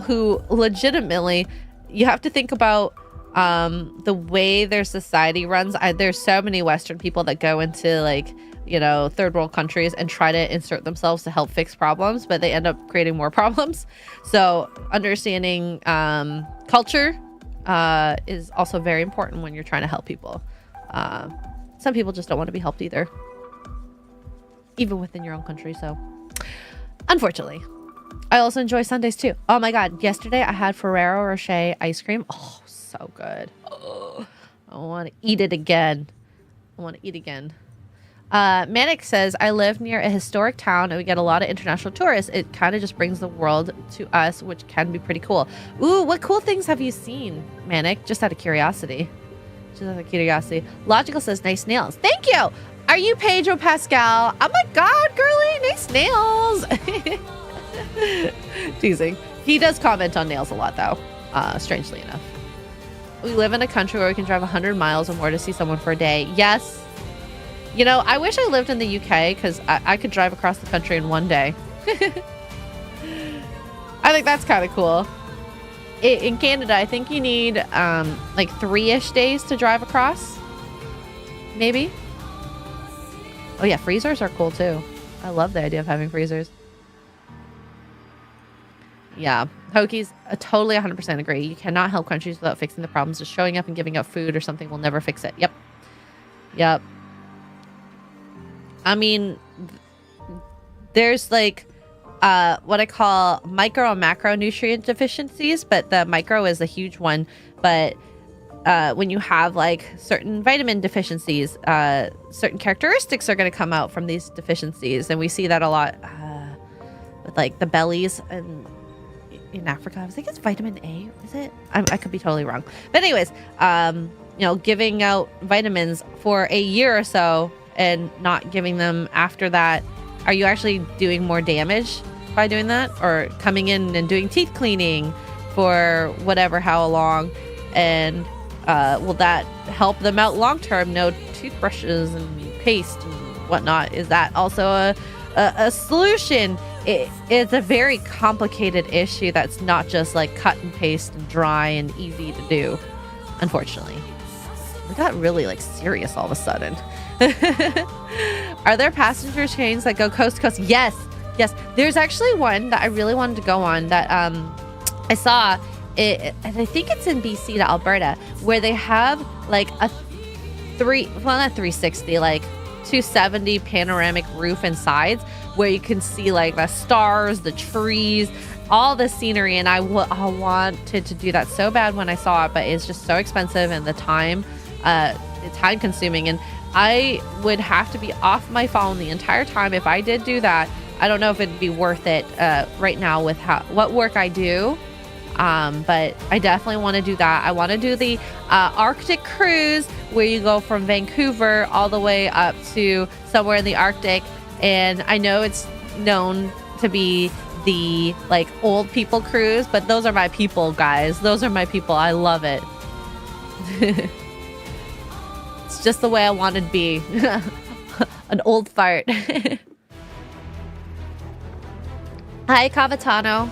[SPEAKER 1] who legitimately, you have to think about the way their society runs. There's so many Western people that go into like, you know, third world countries and try to insert themselves to help fix problems, but they end up creating more problems. So understanding culture is also very important when you're trying to help people. Some people just don't want to be helped either, even within your own country. So unfortunately, I also enjoy Sundays too. Oh my God. Yesterday I had Ferrero Rocher ice cream. Oh, so good. Oh, I want to eat it again. Manic says, I live near a historic town and we get a lot of international tourists. It kind of just brings the world to us, which can be pretty cool. Ooh, what cool things have you seen, Manic? Just out of curiosity. Logical says, nice nails. Thank you. Are you Pedro Pascal? Oh my God, girly, nice nails. Teasing. He does comment on nails a lot though, strangely enough. We live in a country where we can drive 100 miles or more to see someone for a day. Yes. You know, I wish I lived in the UK because I could drive across the country in one day. I think that's kind of cool. In Canada, I think you need like 3-ish days to drive across. Maybe. Oh yeah, freezers are cool too. I love the idea of having freezers. Yeah, Hokies, totally 100% agree. You cannot help countries without fixing the problems. Just showing up and giving up food or something will never fix it. Yep. I mean, there's like what I call micro and macronutrient deficiencies, but the micro is a huge one. But when you have like certain vitamin deficiencies, certain characteristics are going to come out from these deficiencies. And we see that a lot with like the bellies and in Africa. I think it's vitamin A. Is it? I could be totally wrong. But anyways, you know, giving out vitamins for a year or so and not giving them after that, are you actually doing more damage by doing that? Or coming in and doing teeth cleaning for whatever, how long? And will that help them out long term? No toothbrushes and paste and whatnot. Is that also a solution? It's a very complicated issue that's not just like cut and paste and dry and easy to do, unfortunately. We got really like serious all of a sudden. Are there passenger trains that go coast to coast? Yes. There's actually one that I really wanted to go on that I saw it, and I think it's in BC to Alberta, where they have like a not 360, like 270 panoramic roof and sides where you can see like the stars, the trees, all the scenery. And I wanted to do that so bad when I saw it, but it's just so expensive and the time consuming. And I would have to be off my phone the entire time if I did do that. I don't know if it'd be worth it right now with what work I do. But I definitely want to do that. I want to do the Arctic cruise where you go from Vancouver all the way up to somewhere in the Arctic. And I know it's known to be the like old people cruise, but those are my people, guys. Those are my people. I love it. It's just the way I want to be. An old fart. Hi, Cavatano.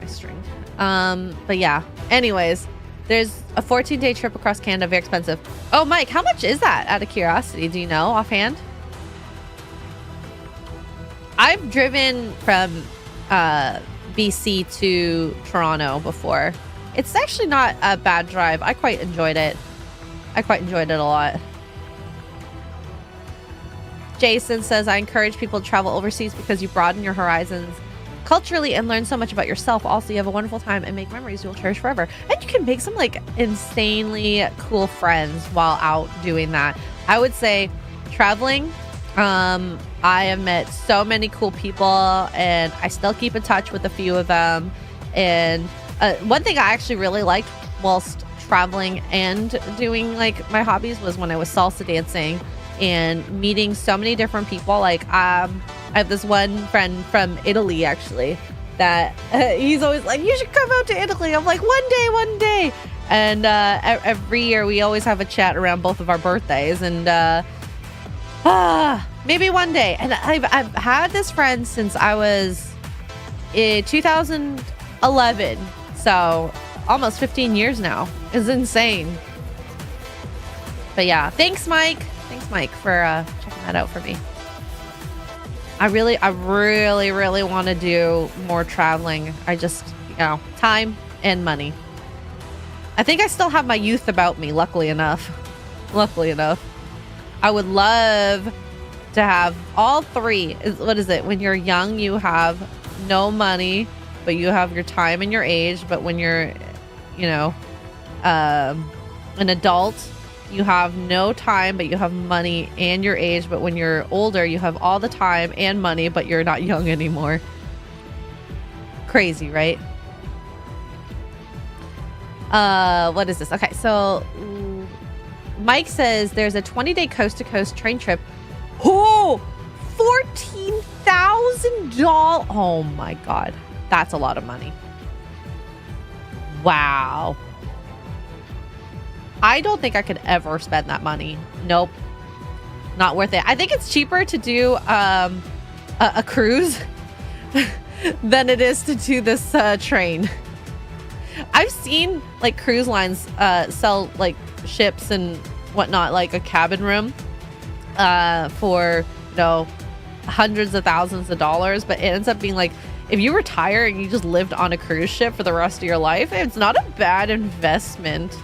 [SPEAKER 1] String. But yeah, anyways, there's a 14-day trip across Canada, very expensive. Oh, Mike, how much is that out of curiosity? Do you know offhand? I've driven from BC to Toronto before. It's actually not a bad drive. I quite enjoyed it. I quite enjoyed it a lot. Jason says, I encourage people to travel overseas because you broaden your horizons culturally and learn so much about yourself. Also, you have a wonderful time and make memories you'll cherish forever. And you can make some like insanely cool friends while out doing that. I would say traveling. I have met so many cool people and I still keep in touch with a few of them. And one thing I actually really liked whilst traveling and doing like my hobbies was when I was salsa dancing and meeting so many different people. Like I have this one friend from Italy actually that he's always like, you should come out to Italy. I'm like, one day. And every year we always have a chat around both of our birthdays, and maybe one day. And I've had this friend since I was in 2011, so almost 15 years now. It's insane. But yeah, thanks Mike for checking that out for me. I really want to do more traveling. I just, time and money. I think I still have my youth about me, luckily enough. I would love to have all three. What is it? When you're young, you have no money, but you have your time and your age. But when you're, an adult, you have no time, but you have money and your age. But when you're older, you have all the time and money, but you're not young anymore. Crazy, right? What is this? Okay, so Mike says there's a 20-day coast-to-coast train trip. Oh, $14,000. Oh my God. That's a lot of money. Wow. I don't think I could ever spend that money. Nope. Not worth it. I think it's cheaper to do a cruise than it is to do this train. I've seen like cruise lines sell like ships and whatnot, like a cabin room for hundreds of thousands of dollars, but it ends up being like, if you retire and you just lived on a cruise ship for the rest of your life, it's not a bad investment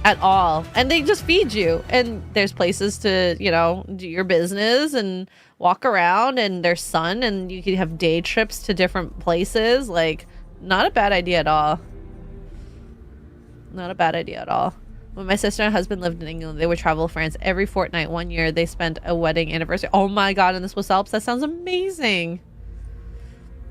[SPEAKER 1] at all. And they just feed you, and there's places to do your business and walk around, and there's sun, and you can have day trips to different places. Like, not a bad idea at all. Not a bad idea at all. When my sister and husband lived in England, they would travel to France every fortnight. One year they spent a wedding anniversary. Oh my God, in the Swiss Alps. That sounds amazing.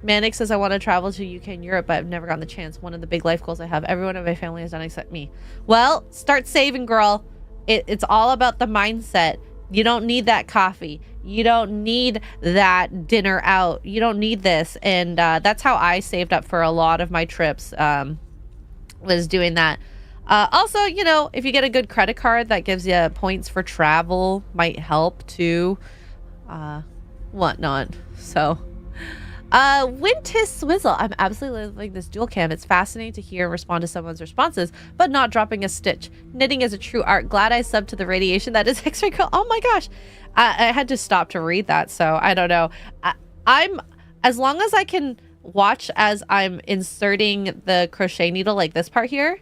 [SPEAKER 1] Manic says, I want to travel to UK and Europe, but I've never gotten the chance. One of the big life goals I have. Everyone in my family has done except me. Well, start saving, girl. It's all about the mindset. You don't need that coffee. You don't need that dinner out. You don't need this. And that's how I saved up for a lot of my trips, was doing that. Also, if you get a good credit card that gives you points for travel, might help too. Whatnot. So... Wintis Swizzle. I'm absolutely loving this dual cam. It's fascinating to hear and respond to someone's responses, but not dropping a stitch. Knitting is a true art. Glad I subbed to the radiation. That is Xray Girl. Oh my gosh. I had to stop to read that, so I don't know. I'm as long as I can watch as I'm inserting the crochet needle, like this part here,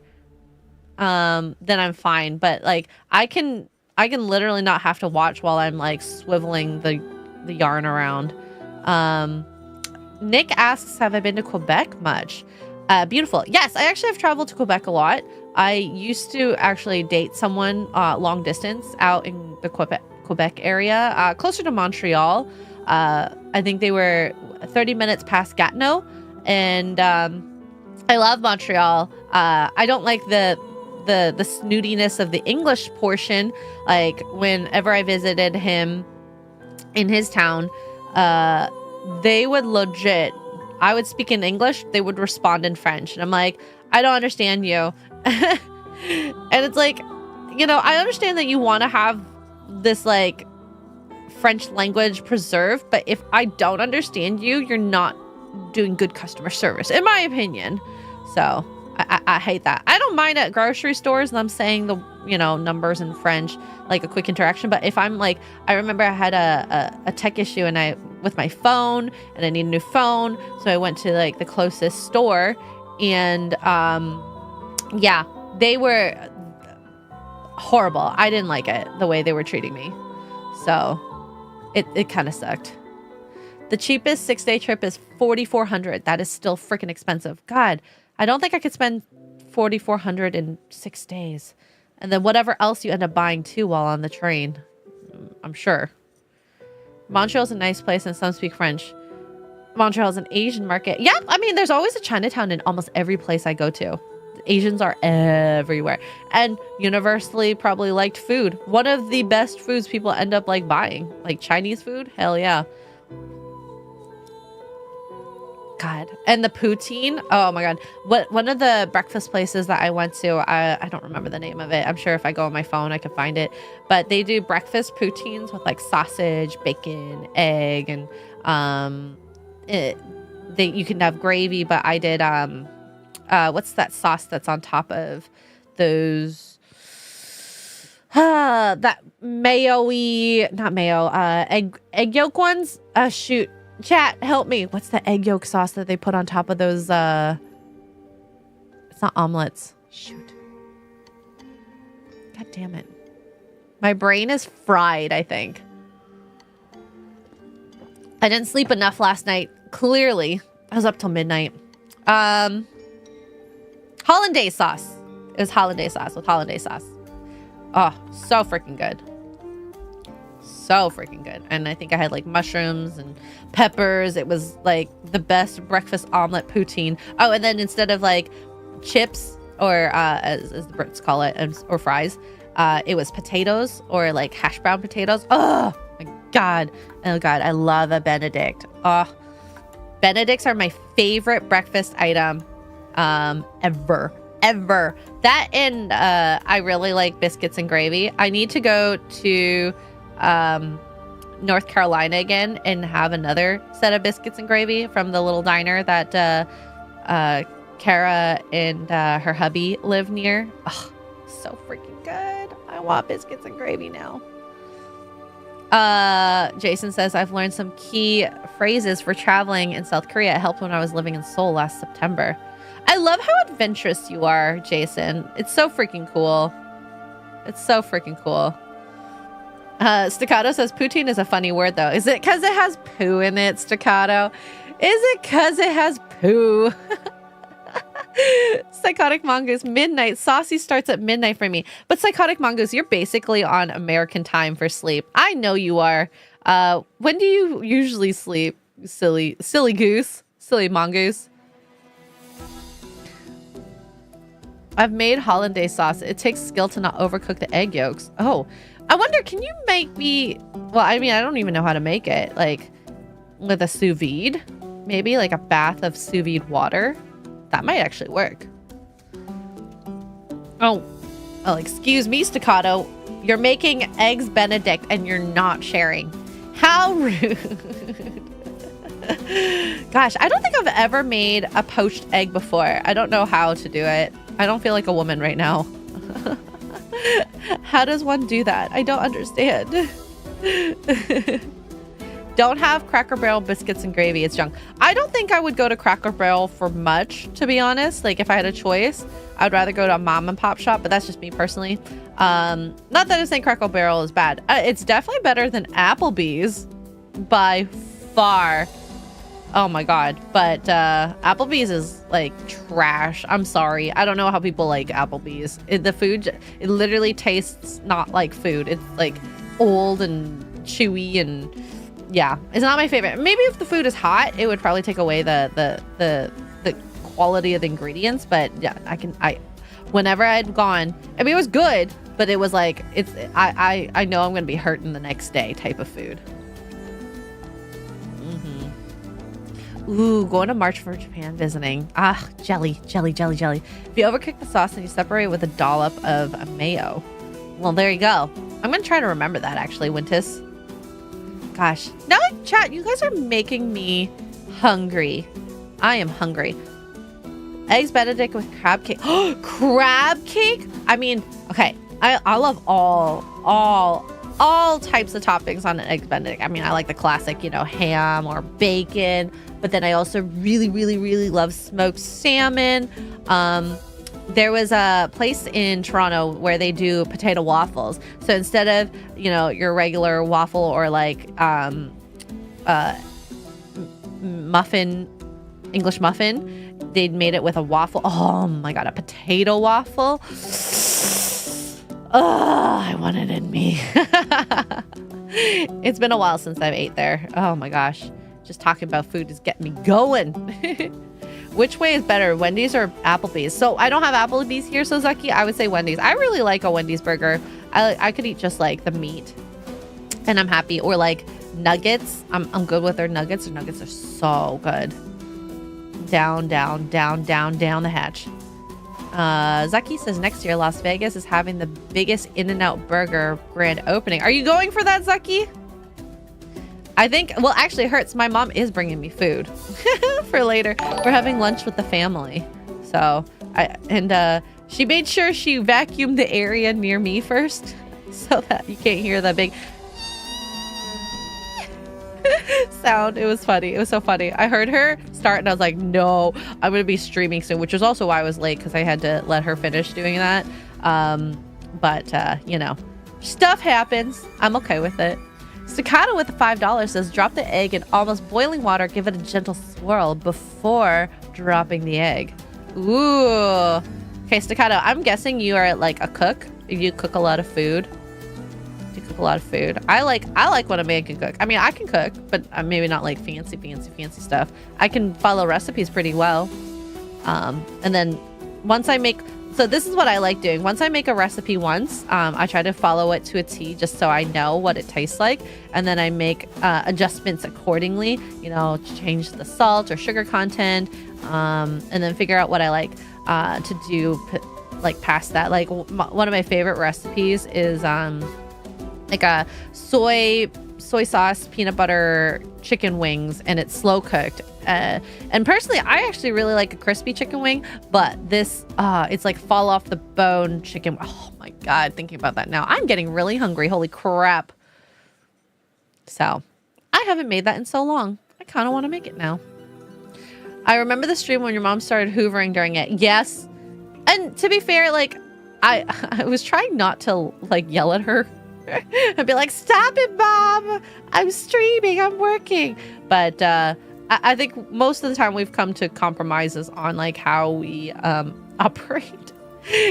[SPEAKER 1] then I'm fine. But like I can literally not have to watch while I'm like swiveling the yarn around. Nick asks, have I been to Quebec much? Beautiful. Yes, I actually have traveled to Quebec a lot. I used to actually date someone long distance out in the Quebec area, closer to Montreal. I think they were 30 minutes past Gatineau, and I love Montreal. I don't like the snootiness of the English portion. Like whenever I visited him in his town, they would legit, I would speak in English, they would respond in French. And I'm like, I don't understand you. And it's like, you know, I understand that you want to have this like French language preserved, but if I don't understand you, you're not doing good customer service, in my opinion. So I hate that. I don't mind at grocery stores and I'm saying the, you know, numbers in French, like a quick interaction. But if I'm like, I remember I had a tech issue with my phone and I need a new phone. So I went to like the closest store and yeah, they were horrible. I didn't like it, the way they were treating me. So it kind of sucked. The cheapest 6-day trip is $4,400. That is still freaking expensive. God, I don't think I could spend $4,400 in 6 days. And then whatever else you end up buying too while on the train. I'm sure. Montreal's a nice place and some speak French. Montreal's an Asian market. Yeah, I mean, there's always a Chinatown in almost every place I go to. Asians are everywhere. And universally probably liked food. One of the best foods people end up like buying. Like Chinese food? Hell yeah. God. And the poutine. Oh my God. One of the breakfast places that I went to, I don't remember the name of it. I'm sure if I go on my phone, I can find it. But they do breakfast poutines with like sausage, bacon, egg, and you can have gravy, but I did what's that sauce that's on top of those that mayo-y, not mayo, egg yolk ones? Shoot. Chat, help me. What's the egg yolk sauce that they put on top of those? It's not omelets. Shoot. God damn it. My brain is fried, I think. I didn't sleep enough last night. Clearly. I was up till midnight. Hollandaise sauce. It was hollandaise sauce with hollandaise sauce. Oh, so freaking good. So freaking good. And I think I had like mushrooms and peppers. It was like the best breakfast omelet poutine. Oh, and then instead of like chips or as the Brits call it, or fries, it was potatoes or like hash brown potatoes. Oh my God. Oh God. I love a Benedict. Oh, Benedicts are my favorite breakfast item ever. That and I really like biscuits and gravy. I need to go to North Carolina again and have another set of biscuits and gravy from the little diner that Kara and her hubby live near. Oh, so freaking good. I want biscuits and gravy now. Jason says, I've learned some key phrases for traveling in South Korea. It helped when I was living in Seoul last September. I love how adventurous you are, Jason. It's so freaking cool. It's so freaking cool. Staccato says poutine is a funny word though. Is it because it has poo in it, Staccato? Is it because it has poo? Psychotic Mongoose, midnight. Saucy starts at midnight for me. But Psychotic Mongoose, you're basically on American time for sleep. I know you are. When do you usually sleep? Silly goose. Silly mongoose. I've made hollandaise sauce. It takes skill to not overcook the egg yolks. Oh, I wonder, can you make me... Well, I mean, I don't even know how to make it. Like, with a sous vide? Maybe like a bath of sous vide water? That might actually work. Oh, excuse me, Staccato. You're making eggs Benedict and you're not sharing. How rude. Gosh, I don't think I've ever made a poached egg before. I don't know how to do it. I don't feel like a woman right now. How does one do that? I don't understand. Don't have Cracker Barrel biscuits and gravy. It's junk. I don't think I would go to Cracker Barrel for much, to be honest. Like if I had a choice, I'd rather go to a mom and pop shop, but that's just me personally. Not that I'm saying Cracker Barrel is bad. It's definitely better than Applebee's by far. Oh my God. But Applebee's is like trash. I'm sorry. I don't know how people like Applebee's. The food, it literally tastes not like food. It's like old and chewy and yeah, it's not my favorite. Maybe if the food is hot, it would probably take away the quality of the ingredients. But yeah, whenever I'd gone, I mean, it was good, but it was like, I know I'm going to be hurting the next day type of food. Ooh, going to March for Japan visiting. Ah, jelly. If you overcook the sauce and you separate with a dollop of mayo. Well, there you go. I'm going to try to remember that actually, Wintis. Gosh, now chat, you guys are making me hungry. I am hungry. Eggs Benedict with crab cake. Crab cake? I mean, okay, I love all types of toppings on an Eggs Benedict. I mean, I like the classic, you know, ham or bacon, but then I also really love smoked salmon. There was a place in Toronto where they do potato waffles. So instead of, you know, your regular waffle or like muffin, English muffin, they'd made it with a waffle. Oh my God, a potato waffle. Oh, I want it in me. It's been a while since I've ate there. Oh my gosh. Just talking about food is getting me going. Which way is better, Wendy's or Applebee's? So I don't have Applebee's here, so Zucky, I would say Wendy's. I really like a Wendy's burger. I could eat just like the meat and I'm happy. Or like nuggets. I'm good with their nuggets. Their nuggets are so good. Down the hatch. Zucky says next year Las Vegas is having the biggest In-N-Out burger grand opening. Are you going for that, Zucky? I think, well, actually it hurts. My mom is bringing me food for later. We're having lunch with the family. So, she made sure she vacuumed the area near me first so that you can't hear that big sound. It was funny. It was so funny. I heard her start and I was like, no, I'm going to be streaming soon, which was also why I was late because I had to let her finish doing that. You know, stuff happens. I'm okay with it. Staccato with the $5 says, drop the egg in almost boiling water. Give it a gentle swirl before dropping the egg. Ooh. Okay, Staccato, I'm guessing you are like a cook. You cook a lot of food. You cook a lot of food. I like when a man can cook. I mean, I can cook, but maybe not like fancy stuff. I can follow recipes pretty well. And then once I make... So this is what I like doing. Once I make a recipe once, I try to follow it to a T just so I know what it tastes like. And then I make adjustments accordingly, you know, change the salt or sugar content, and then figure out what I like to do like past that. Like one of my favorite recipes is like a soy sauce, peanut butter chicken wings, and it's slow cooked. And personally, I actually really like a crispy chicken wing, but this, it's like fall off the bone chicken. Oh my God, thinking about that now, I'm getting really hungry. Holy crap. So I haven't made that in so long. I kind of want to make it now. I remember the stream when your mom started hoovering during it. Yes. And to be fair, like I was trying not to like yell at her. I'd be like, stop it, Mom. I'm streaming. I'm working. But I think most of the time we've come to compromises on like how we operate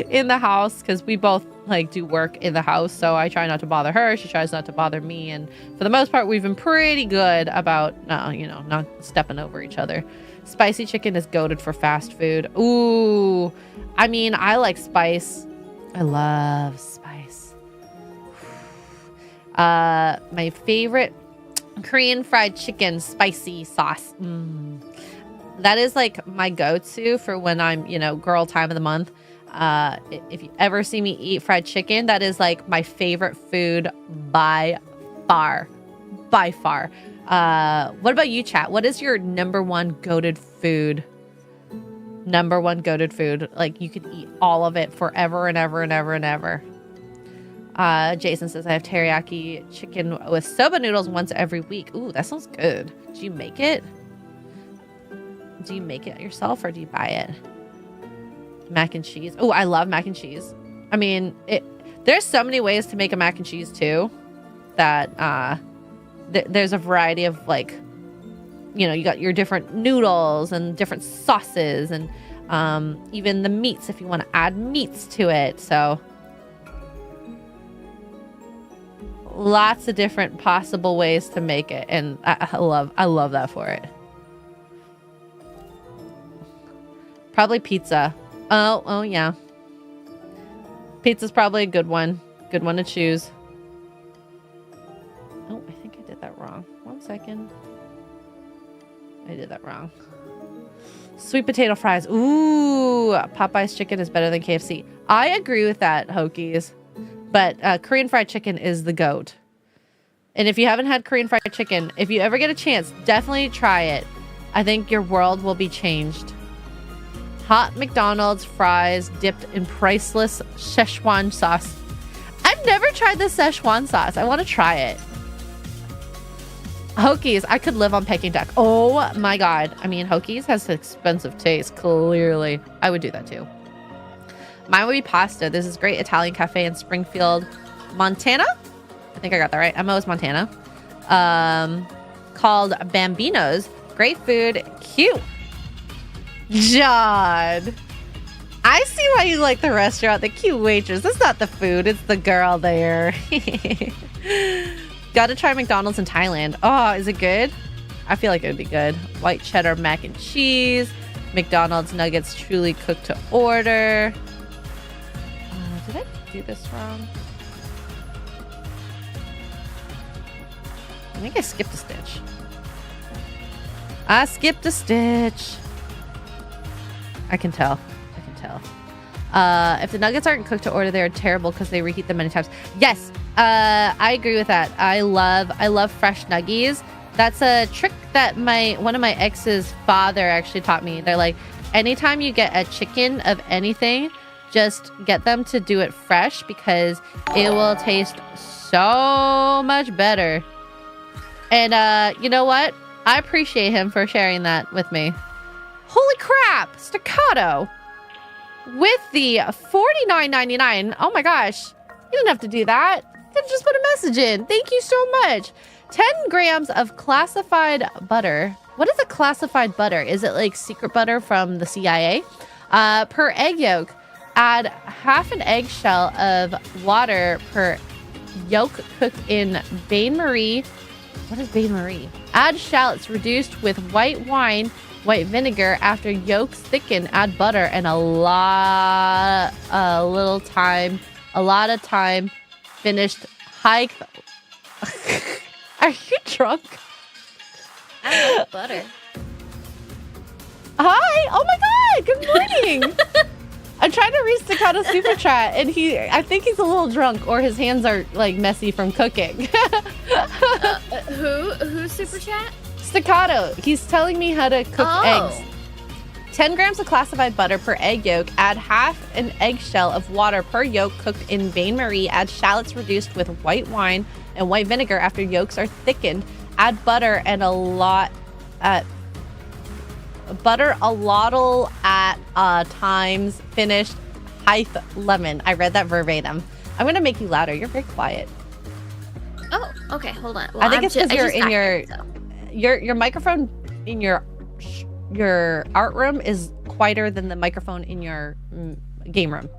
[SPEAKER 1] in the house, because we both like do work in the house. So I try not to bother her. She tries not to bother me. And for the most part, we've been pretty good about, you know, not stepping over each other. Spicy chicken is goated for fast food. Ooh, I mean, I like spice. I love spice. My favorite Korean fried chicken spicy sauce. That is like my go-to for when I'm, you know, girl time of the month. If you ever see me eat fried chicken, that is like my favorite food by far. What about you, chat? What is your number one goated food? Like you could eat all of it forever and ever and ever and ever. Jason says, I have teriyaki chicken with soba noodles once every week. Ooh, that sounds good. Do you make it? Do you make it yourself or do you buy it? Mac and cheese. Oh, I love mac and cheese. I mean, there's so many ways to make a mac and cheese too that there's a variety of like, you know, you got your different noodles and different sauces and even the meats if you want to add meats to it. So lots of different possible ways to make it. And I love that for it. Probably pizza. Oh yeah. Pizza's probably a good one. Good one to choose. Oh, I think I did that wrong. 1 second. I did that wrong. Sweet potato fries. Ooh, Popeye's chicken is better than KFC. I agree with that, Hokies. But Korean fried chicken is the GOAT. And if you haven't had Korean fried chicken, if you ever get a chance, definitely try it. I think your world will be changed. Hot McDonald's fries dipped in priceless Szechuan sauce. I've never tried the Szechuan sauce. I want to try it. Hokies, I could live on Peking duck. Oh my god. I mean, Hokies has expensive taste, clearly. I would do that too. Mine would be pasta. There's this great Italian cafe in Springfield, Montana. I think I got that right. I know it's Montana. Called Bambino's. Great food. Cute. John. I see why you like the restaurant. The cute waitress. It's not the food. It's the girl there. Gotta try McDonald's in Thailand. Oh, is it good? I feel like it would be good. White cheddar mac and cheese. McDonald's nuggets truly cooked to order. Did I do this wrong? I think I skipped a stitch. I skipped a stitch. I can tell. I can tell. If the nuggets aren't cooked to order, they're terrible because they reheat them many times. Yes, I agree with that. I love fresh nuggies. That's a trick that one of my ex's father actually taught me. They're like, anytime you get a chicken of anything, just get them to do it fresh because it will taste so much better. And you know what? I appreciate him for sharing that with me. Holy crap! Staccato! With the $49.99. Oh my gosh. You didn't have to do that. You could just put a message in. Thank you so much. 10 grams of classified butter. What is a classified butter? Is it like secret butter from the CIA? Per egg yolk. Add half an eggshell of water per yolk cooked in bain-marie. What is bain-marie? Add shallots reduced with white wine, white vinegar. After yolks thicken, add butter and a lot of time. Finished high. Are you drunk?
[SPEAKER 3] I love butter.
[SPEAKER 1] Hi! Oh my god! Good morning! I'm trying to read Staccato Super Chat, and I think he's a little drunk, or his hands are like messy from cooking.
[SPEAKER 3] Who's Super Chat?
[SPEAKER 1] Staccato. He's telling me how to cook eggs. 10 grams of classified butter per egg yolk. Add half an eggshell of water per yolk cooked in bain-marie. Add shallots reduced with white wine and white vinegar after yolks are thickened. Add butter and a lot at times. Finished height lemon. I read that verbatim. I'm gonna make you louder. You're very quiet.
[SPEAKER 3] Oh, okay. Hold on. Well,
[SPEAKER 1] I think it's because you're in your microphone in your art room is quieter than the microphone in your game room.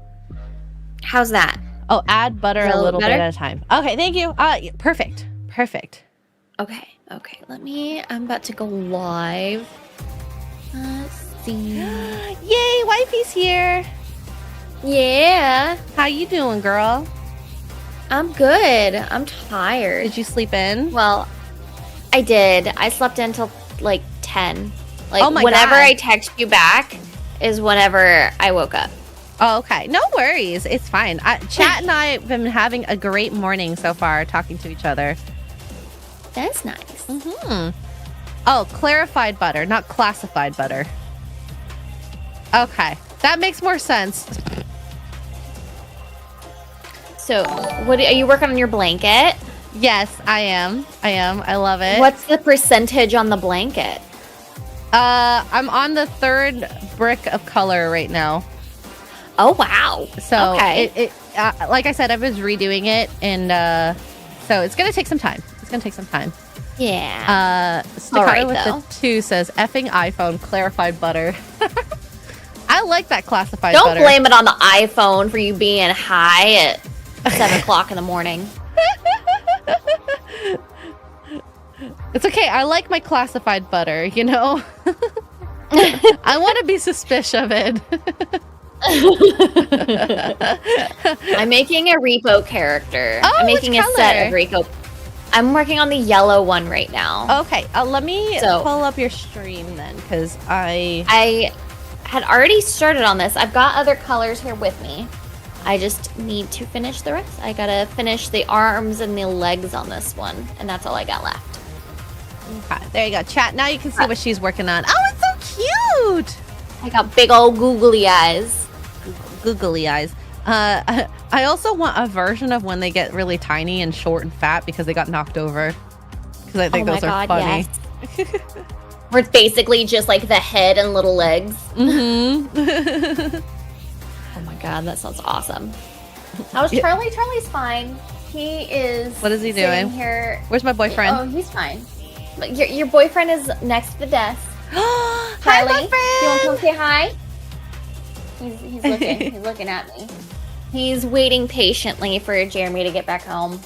[SPEAKER 3] How's that?
[SPEAKER 1] Oh, add butter a little bit at a time. Okay, thank you. Perfect.
[SPEAKER 3] Okay. I'm about to go live. Let's see.
[SPEAKER 1] Yay, wifey's here.
[SPEAKER 3] Yeah.
[SPEAKER 1] How you doing, girl?
[SPEAKER 3] I'm good. I'm tired.
[SPEAKER 1] Did you sleep in?
[SPEAKER 3] Well, I did. I slept until like 10. Like,
[SPEAKER 1] oh my
[SPEAKER 3] whenever
[SPEAKER 1] God.
[SPEAKER 3] I text you back is whenever I woke up.
[SPEAKER 1] Oh, okay. No worries. It's fine. Chat and I have been having a great morning so far, talking to each other.
[SPEAKER 3] That's nice.
[SPEAKER 1] Mm-hmm. Oh, clarified butter, not classified butter. Okay. That makes more sense.
[SPEAKER 3] So, are you working on your blanket?
[SPEAKER 1] Yes, I am. I love it.
[SPEAKER 3] What's the percentage on the blanket?
[SPEAKER 1] I'm on the 3rd brick of color right now.
[SPEAKER 3] Oh, wow.
[SPEAKER 1] So,
[SPEAKER 3] okay.
[SPEAKER 1] like I said, I was redoing it, and so it's going to take some time.
[SPEAKER 3] Yeah.
[SPEAKER 1] Staccato
[SPEAKER 3] right,
[SPEAKER 1] with
[SPEAKER 3] though.
[SPEAKER 1] the 2 says, effing iPhone, clarified butter. I like that classified
[SPEAKER 3] Don't
[SPEAKER 1] butter.
[SPEAKER 3] blame it on the iPhone for you being high at 7 o'clock in the morning.
[SPEAKER 1] It's okay. I like my classified butter, you know? I want to be suspicious of it.
[SPEAKER 3] I'm making a repo character.
[SPEAKER 1] Oh,
[SPEAKER 3] I'm making
[SPEAKER 1] which
[SPEAKER 3] a set
[SPEAKER 1] color?
[SPEAKER 3] of repo. I'm working on the yellow one right now.
[SPEAKER 1] Okay, let me pull up your stream then, because
[SPEAKER 3] I had already started on this. I've got other colors here with me. I just need to finish the rest. I gotta finish the arms and the legs on this one, and that's all I got left.
[SPEAKER 1] Okay, there you go. Chat, now you can see what she's working on. Oh, it's so cute!
[SPEAKER 3] I got big old googly eyes.
[SPEAKER 1] Googly eyes. I also want a version of when they get really tiny and short and fat because they got knocked over. Because I think those are funny.
[SPEAKER 3] Yes. Where it's basically just like the head and little legs.
[SPEAKER 1] Mm-hmm.
[SPEAKER 3] Oh my god, that sounds awesome. How's Charlie? Charlie's fine. He is.
[SPEAKER 1] What is he doing
[SPEAKER 3] here?
[SPEAKER 1] Where's my boyfriend?
[SPEAKER 3] Oh, he's fine. But your boyfriend is next to the desk.
[SPEAKER 1] Hi, my
[SPEAKER 3] Charlie, you want to come
[SPEAKER 1] friend!
[SPEAKER 3] say hi? He's looking. He's looking at me. He's waiting patiently for Jeremy to get back home.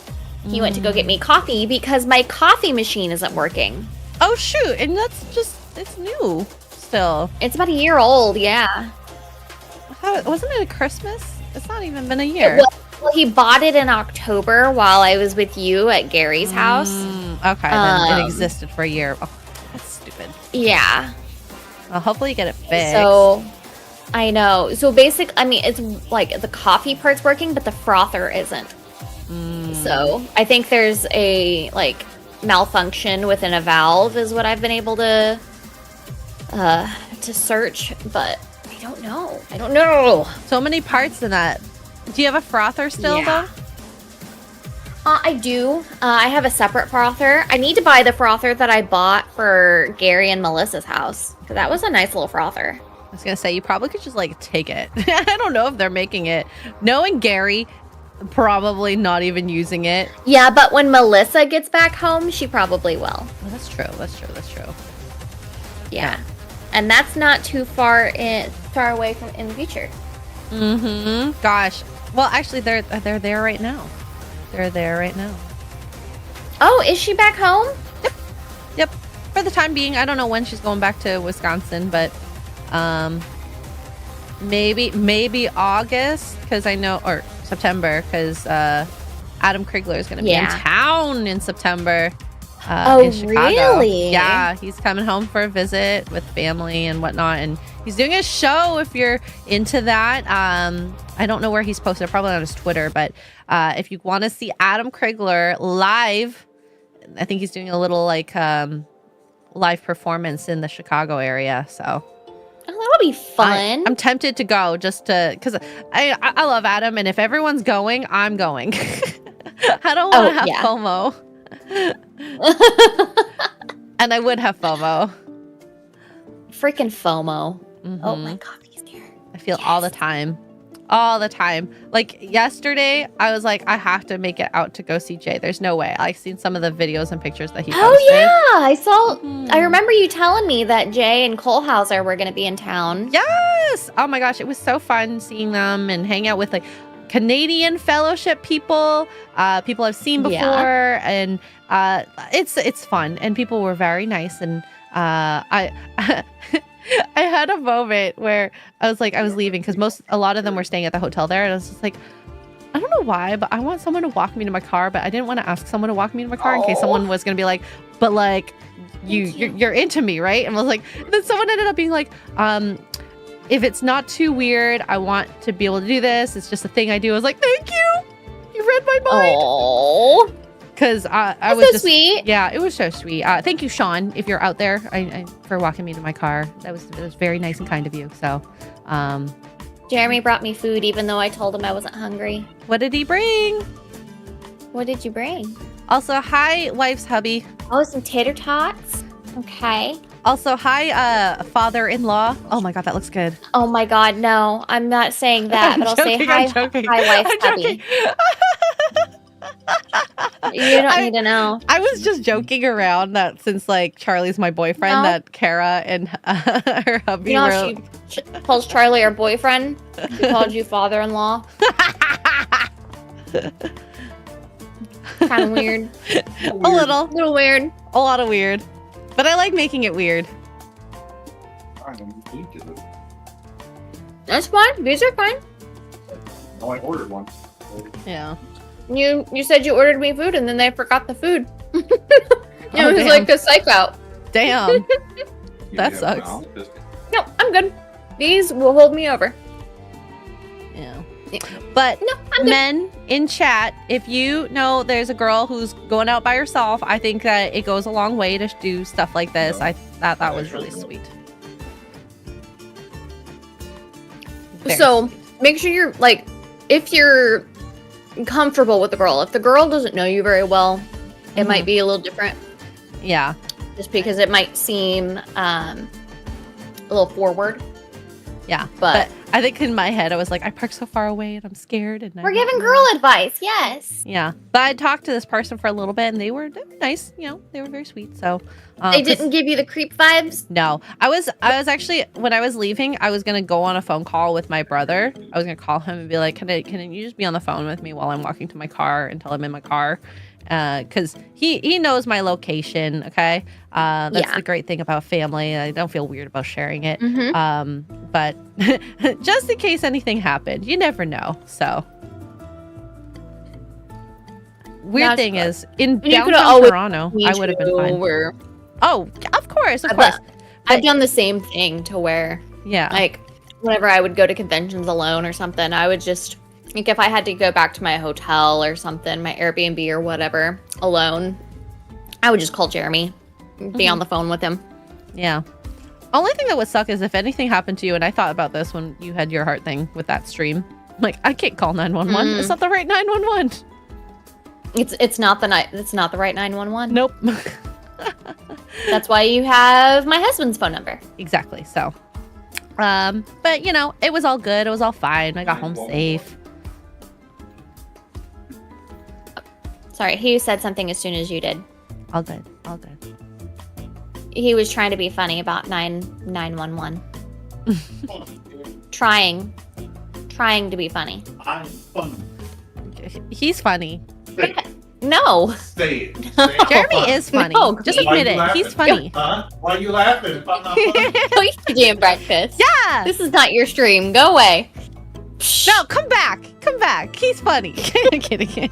[SPEAKER 3] He went to go get me coffee because my coffee machine isn't working.
[SPEAKER 1] Oh, shoot. And it's new still.
[SPEAKER 3] It's about a year old, yeah.
[SPEAKER 1] Wasn't it a Christmas? It's not even been a year.
[SPEAKER 3] Well, he bought it in October while I was with you at Gary's house.
[SPEAKER 1] Okay, then it existed for a year. Oh, that's stupid.
[SPEAKER 3] Yeah.
[SPEAKER 1] Well, hopefully you get it fixed.
[SPEAKER 3] So, I know. So I mean, it's like the coffee part's working, but the frother isn't. So, I think there's a, like, malfunction within a valve is what I've been able to search, but I don't know.
[SPEAKER 1] So many parts in that. Do you have a frother still, though?
[SPEAKER 3] I do. I have a separate frother. I need to buy the frother that I bought for Gary and Melissa's house. Because that was a nice little frother.
[SPEAKER 1] I was going to say, you probably could just, like, take it. I don't know if they're making it. Knowing Gary, probably not even using it.
[SPEAKER 3] Yeah, but when Melissa gets back home, she probably will.
[SPEAKER 1] Well, that's true.
[SPEAKER 3] Yeah. And that's not too far away from in the future.
[SPEAKER 1] Mm-hmm. Gosh. Well, actually, they're there right now. They're there right now.
[SPEAKER 3] Oh, is she back home?
[SPEAKER 1] Yep. For the time being, I don't know when she's going back to Wisconsin, but maybe August, because I know, or September, because Adam Krigler is going to be in town in September. In Chicago.
[SPEAKER 3] Really?
[SPEAKER 1] Yeah, he's coming home for a visit with family and whatnot, and he's doing a show if you're into that. I don't know where he's posted, probably on his Twitter, but if you want to see Adam Krigler live, I think he's doing a little like live performance in the Chicago area. So
[SPEAKER 3] that'll be fun.
[SPEAKER 1] I'm tempted to go just to, because I love Adam, and if everyone's going, I'm going. I don't want to have FOMO. And I would have FOMO.
[SPEAKER 3] Freaking FOMO.
[SPEAKER 1] Mm-hmm.
[SPEAKER 3] Oh, my coffee's here.
[SPEAKER 1] I feel all the time. All the time. Like yesterday, I was like, I have to make it out to go see Jay. There's no way. I've seen some of the videos and pictures that he posted.
[SPEAKER 3] Oh, yeah. I saw. I remember you telling me that Jay and Colehauser were going to be in town.
[SPEAKER 1] Yes. Oh, my gosh. It was so fun seeing them and hang out with like Canadian fellowship people, people I've seen before, and it's fun, and people were very nice, and I I had a moment where I was leaving because a lot of them were staying at the hotel there, and I was just like, I don't know why, but I want someone to walk me to my car, but I didn't want to ask someone to walk me to my car in case someone was gonna be like, but like you're into me, right? And I was like, then someone ended up being like, if it's not too weird, I want to be able to do this. It's just a thing I do. I was like, thank you. You read my mind.
[SPEAKER 3] Oh,
[SPEAKER 1] because I was
[SPEAKER 3] so sweet.
[SPEAKER 1] Yeah, it was so sweet. Thank you, Sean, if you're out there, I for walking me to my car. That was very nice and kind of you. So,
[SPEAKER 3] Jeremy brought me food even though I told him I wasn't hungry.
[SPEAKER 1] What did he bring?
[SPEAKER 3] What did you bring?
[SPEAKER 1] Also, hi, wife's hubby.
[SPEAKER 3] Oh, some tater tots. Okay.
[SPEAKER 1] Also, hi, father-in-law. Oh my god, that looks good.
[SPEAKER 3] Oh my god, no. I'm not saying that, but I'll say hi, hi, wife's hubby. You don't need to know.
[SPEAKER 1] I was just joking around that since like Charlie's my boyfriend, that Kara and her hubby
[SPEAKER 3] you know she calls Charlie her boyfriend. She called you father-in-law. Kind of weird.
[SPEAKER 1] A little
[SPEAKER 3] weird.
[SPEAKER 1] A lot of weird. But I like making it weird.
[SPEAKER 3] That's fine. These are fine.
[SPEAKER 4] No, I ordered one.
[SPEAKER 1] Yeah.
[SPEAKER 3] You said you ordered me food and then they forgot the food. It was
[SPEAKER 1] damn.
[SPEAKER 3] like a psych out.
[SPEAKER 1] Damn. That sucks.
[SPEAKER 3] No, I'm good. These will hold me over.
[SPEAKER 1] Yeah. But
[SPEAKER 3] No, I'm good.
[SPEAKER 1] men in chat, if you know there's a girl who's going out by herself, I think that it goes a long way to do stuff like this. I thought that was really sweet. Very
[SPEAKER 3] So
[SPEAKER 1] sweet.
[SPEAKER 3] make sure you're like, if you're comfortable with the girl, if the girl doesn't know you very well, it might be a little different.
[SPEAKER 1] Yeah.
[SPEAKER 3] Just because it might seem a little forward.
[SPEAKER 1] Yeah.
[SPEAKER 3] But
[SPEAKER 1] I think in my head I was like, I parked so far away and I'm scared. And
[SPEAKER 3] we're giving girl advice, yes.
[SPEAKER 1] Yeah. But I talked to this person for a little bit and they were nice. You know, they were very sweet. So
[SPEAKER 3] They didn't give you the creep vibes?
[SPEAKER 1] No, I was actually, when I was leaving, I was going to go on a phone call with my brother. I was going to call him and be like, can you just be on the phone with me while I'm walking to my car until I'm in my car? Because he knows my location. Okay. That's the great thing about family. I don't feel weird about sharing it. But just in case anything happened, you never know. So weird thing is in downtown Toronto, I would have been fine. Oh, of course, of course.
[SPEAKER 3] I've done the same thing to where, like, whenever I would go to conventions alone or something, I would just, like, if I had to go back to my hotel or something, my Airbnb or whatever, alone, I would just call Jeremy, be on the phone with him.
[SPEAKER 1] Yeah. Only thing that would suck is if anything happened to you, and I thought about this when you had your heart thing with that stream. Like, I can't call 911. It's not the right 911.
[SPEAKER 3] It's not the right 911.
[SPEAKER 1] Nope.
[SPEAKER 3] That's why you have my husband's phone number.
[SPEAKER 1] Exactly. So, but you know, it was all good. It was all fine. I got home safe.
[SPEAKER 3] Sorry, he said something as soon as you did.
[SPEAKER 1] All good. All good.
[SPEAKER 3] He was trying to be funny about 911. trying to be funny.
[SPEAKER 4] I'm funny.
[SPEAKER 1] He's funny.
[SPEAKER 3] No.
[SPEAKER 4] Say it. Say it.
[SPEAKER 1] Jeremy is funny.
[SPEAKER 3] No,
[SPEAKER 1] just admit it. He's funny.
[SPEAKER 4] Huh? Why are you laughing if I'm not funny?
[SPEAKER 3] Go eat your damn breakfast.
[SPEAKER 1] Yeah.
[SPEAKER 3] This is not your stream. Go away.
[SPEAKER 1] No, come back. Come back. He's funny. I'm kidding.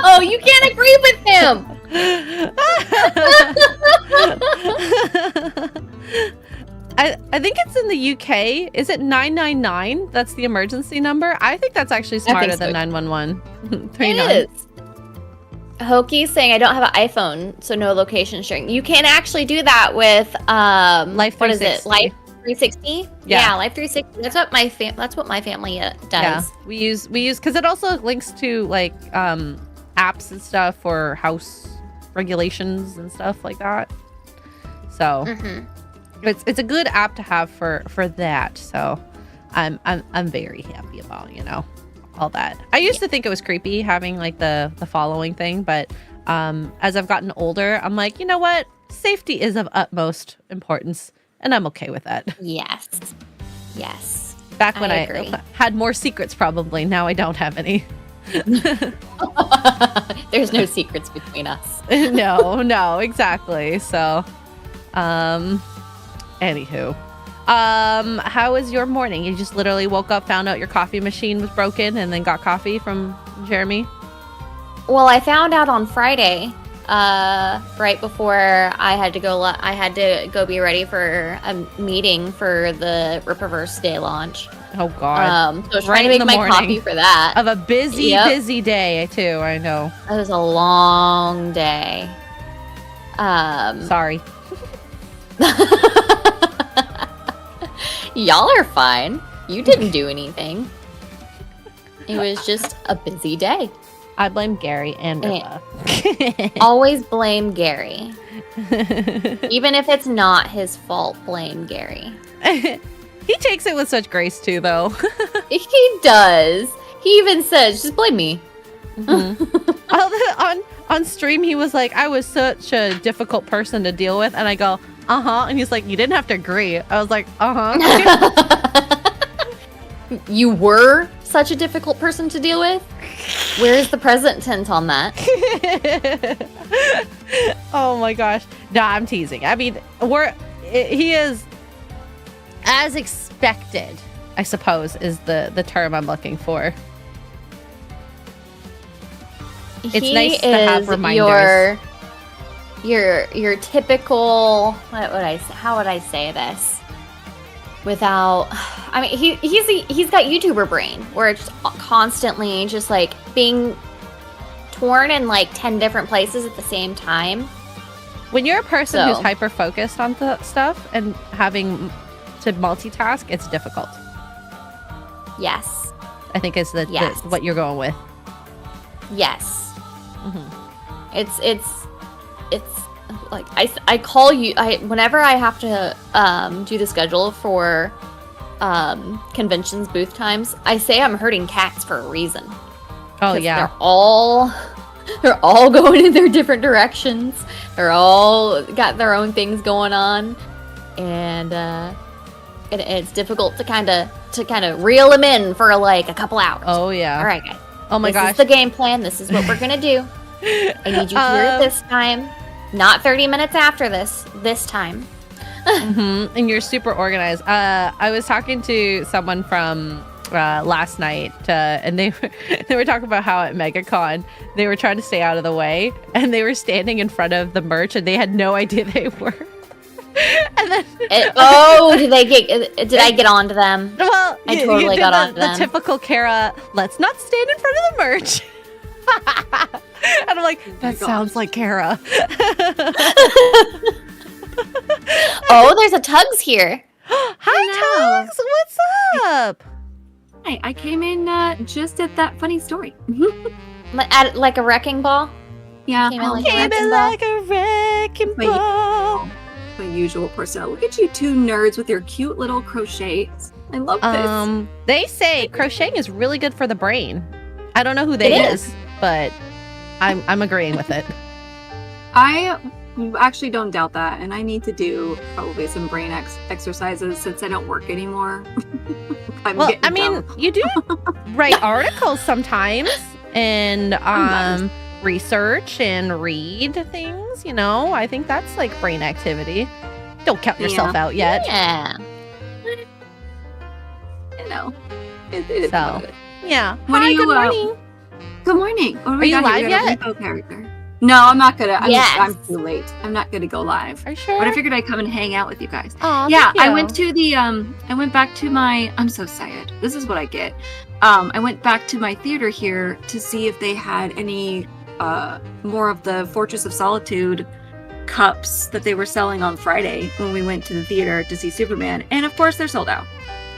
[SPEAKER 3] No, you can't agree with him.
[SPEAKER 1] I think it's in the UK. Is it 999? That's the emergency number. I think that's actually smarter than 911.
[SPEAKER 3] It is. Hoki's saying I don't have an iPhone, so no location sharing. You can actually do that with
[SPEAKER 1] Life 360.
[SPEAKER 3] What is it? Life 360?
[SPEAKER 1] Yeah,
[SPEAKER 3] Life 360. That's what my family does.
[SPEAKER 1] Yeah, we use because it also links to like apps and stuff for house regulations and stuff like that. So it's a good app to have for that. So I'm very happy about all that. I used to think it was creepy having like the following thing, but as I've gotten older, I'm like, you know what? Safety is of utmost importance, and I'm okay with that.
[SPEAKER 3] Yes.
[SPEAKER 1] Back when
[SPEAKER 3] I agree.
[SPEAKER 1] I had more secrets, probably. Now I don't have any.
[SPEAKER 3] There's no secrets between us.
[SPEAKER 1] No, exactly. So, anywho. How was your morning? You just literally woke up, found out your coffee machine was broken, and then got coffee from Jeremy?
[SPEAKER 3] Well, I found out on Friday, right before I had to go be ready for a meeting for the Rippaverse Day launch.
[SPEAKER 1] Oh God!
[SPEAKER 3] So I was trying to make my coffee for that.
[SPEAKER 1] Of a busy day too. I know.
[SPEAKER 3] It was a long day.
[SPEAKER 1] Sorry.
[SPEAKER 3] Y'all are fine. You didn't do anything. It was just a busy day.
[SPEAKER 1] I blame Gary and Riva.
[SPEAKER 3] Always blame Gary. Even if it's not his fault, blame Gary.
[SPEAKER 1] He takes it with such grace too, though.
[SPEAKER 3] He does. He even says, just blame me.
[SPEAKER 1] On stream, he was like, I was such a difficult person to deal with. And I go, uh-huh. And he's like, you didn't have to agree. I was like, uh-huh.
[SPEAKER 3] You were such a difficult person to deal with? Where's the present tense on that?
[SPEAKER 1] Oh my gosh. No, I'm teasing. I mean, he is as expected, I suppose, is the term I'm looking for. It's nice to have reminders. Your typical, how would I say this? Without, I mean, he's got YouTuber brain where it's constantly just like being torn in like 10 different places at the same time. When you're a person who's hyper focused on stuff and having to multitask, it's difficult. Yes, I think is what you're going with. Yes. Mm-hmm. It's like I call you whenever I have to do the schedule for conventions booth times. I say I'm herding cats for a reason. Oh yeah, they're all going in their different directions. They're all got their own things going on, and it's difficult to kind of reel them in for like a couple hours. Oh yeah. All right, guys. Oh my gosh. This is the game plan. This is what we're gonna do. I need you here this time. Not 30 minutes after this time. Mm-hmm. And you're super organized. I was talking to someone from last night, and they were talking about how at MegaCon they were trying to stay out of the way, and they were standing in front of the merch, and they had no idea they were. And then, did I get onto them? Well, I totally got onto them. The typical Kara, let's not stand in front of the merch. And I'm like, that sounds like Kara. Oh, there's a Tugs here. Hi, Tugs. What's up?
[SPEAKER 5] Hi, I came in just at that funny story.
[SPEAKER 3] Like a wrecking ball?
[SPEAKER 5] Yeah.
[SPEAKER 3] Came in like a wrecking ball.
[SPEAKER 5] My usual personnel. Look at you two nerds with your cute little crochets. I love this.
[SPEAKER 1] They say crocheting is really good for the brain. I don't know who they is, but I'm agreeing with it.
[SPEAKER 5] I actually don't doubt that, and I need to do probably some brain exercises since I don't work anymore. You do write articles sometimes and research and read things, I think that's like brain activity. Don't count yourself out yet. Yeah. It is so.
[SPEAKER 1] Yeah.
[SPEAKER 5] Hi,
[SPEAKER 1] good morning.
[SPEAKER 5] Good morning.
[SPEAKER 1] Are you live yet?
[SPEAKER 5] No, I'm not gonna. I'm too late. I'm not gonna go live.
[SPEAKER 1] Are you sure?
[SPEAKER 5] But I figured I'd come and hang out with you guys.
[SPEAKER 1] Oh,
[SPEAKER 5] yeah. I went to the. I went back to my. I'm so sad. This is what I get. I went back to my theater here to see if they had any more of the Fortress of Solitude cups that they were selling on Friday when we went to the theater to see Superman, and of course they're sold out.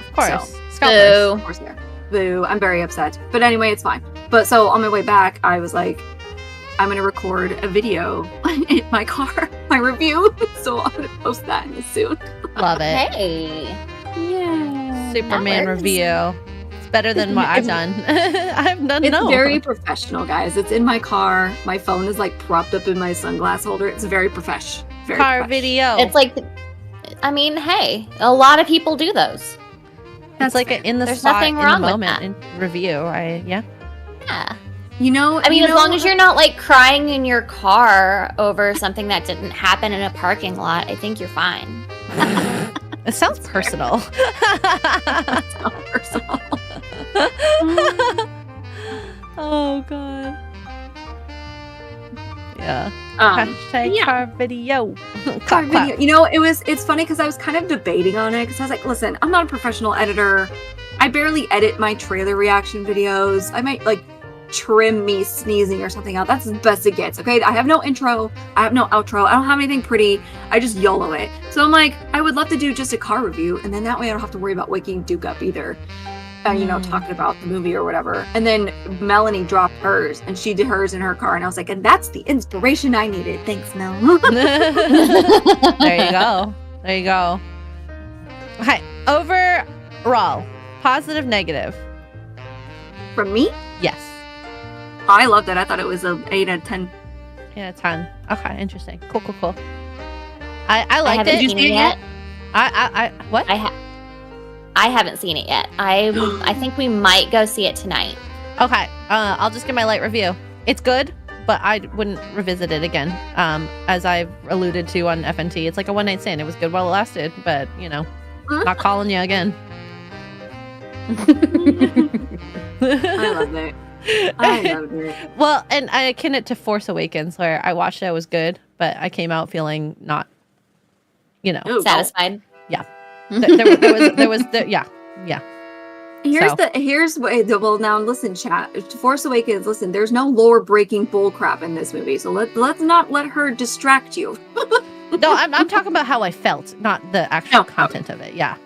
[SPEAKER 1] Of course.
[SPEAKER 5] So, scalpers. Of course they're. Boo. I'm very upset. But anyway, it's fine. But so on my way back, I was like, I'm going to record a video in my car, my review. So I'm going to post that soon.
[SPEAKER 1] Love it.
[SPEAKER 3] Hey.
[SPEAKER 5] Yeah.
[SPEAKER 1] Superman review. It's better than what I've done. I've done
[SPEAKER 5] It's very professional, guys. It's in my car. My phone is like propped up in my sunglass holder. It's very profesh. Very
[SPEAKER 1] car video.
[SPEAKER 3] It's like, hey, a lot of people do those.
[SPEAKER 1] That's like in the spot, in the moment in review. Yeah.
[SPEAKER 3] I mean, as long as you're not like crying in your car over something that didn't happen in a parking lot, I think you're fine.
[SPEAKER 1] It sounds personal.
[SPEAKER 5] It sounds personal.
[SPEAKER 1] Oh god. Yeah. Hashtag car video.
[SPEAKER 5] Car video. It's funny because I was kind of debating on it because I was like, listen, I'm not a professional editor. I barely edit my trailer reaction videos. I might like trim me sneezing or something out. That's as best it gets. Okay, I have no intro, I have no outro, I don't have anything pretty. I just YOLO it. So I'm like, I would love to do just a car review, and then that way I don't have to worry about waking Duke up either. Talking about the movie or whatever. And then Melanie dropped hers, and she did hers in her car, and I was like, and that's the inspiration I needed. Thanks, Mel.
[SPEAKER 1] There you go. There you go. Okay, overall, positive, negative.
[SPEAKER 5] From me,
[SPEAKER 1] Yes.
[SPEAKER 5] I loved it. I thought it was a 8 out of 10.
[SPEAKER 1] Yeah, 10. Okay, interesting. Cool. I liked
[SPEAKER 3] haven't
[SPEAKER 1] it.
[SPEAKER 3] seen it yet.
[SPEAKER 1] What?
[SPEAKER 3] I haven't seen it yet. I think we might go see it tonight.
[SPEAKER 1] Okay, I'll just give my light review. It's good, but I wouldn't revisit it again. As I've alluded to on FNT, it's like a one-night stand. It was good while it lasted, but, not calling you again.
[SPEAKER 5] I loved it. I loved it.
[SPEAKER 1] Well, and I akin it to Force Awakens, where I watched it, it was good, but I came out feeling not,
[SPEAKER 5] Ooh,
[SPEAKER 3] Satisfied.
[SPEAKER 1] there was yeah.
[SPEAKER 5] Well, now listen, chat. Force Awakens, listen, there's no lore breaking bullcrap in this movie, so let's not let her distract you.
[SPEAKER 1] No, I'm talking about how I felt, not the actual content of it. Yeah.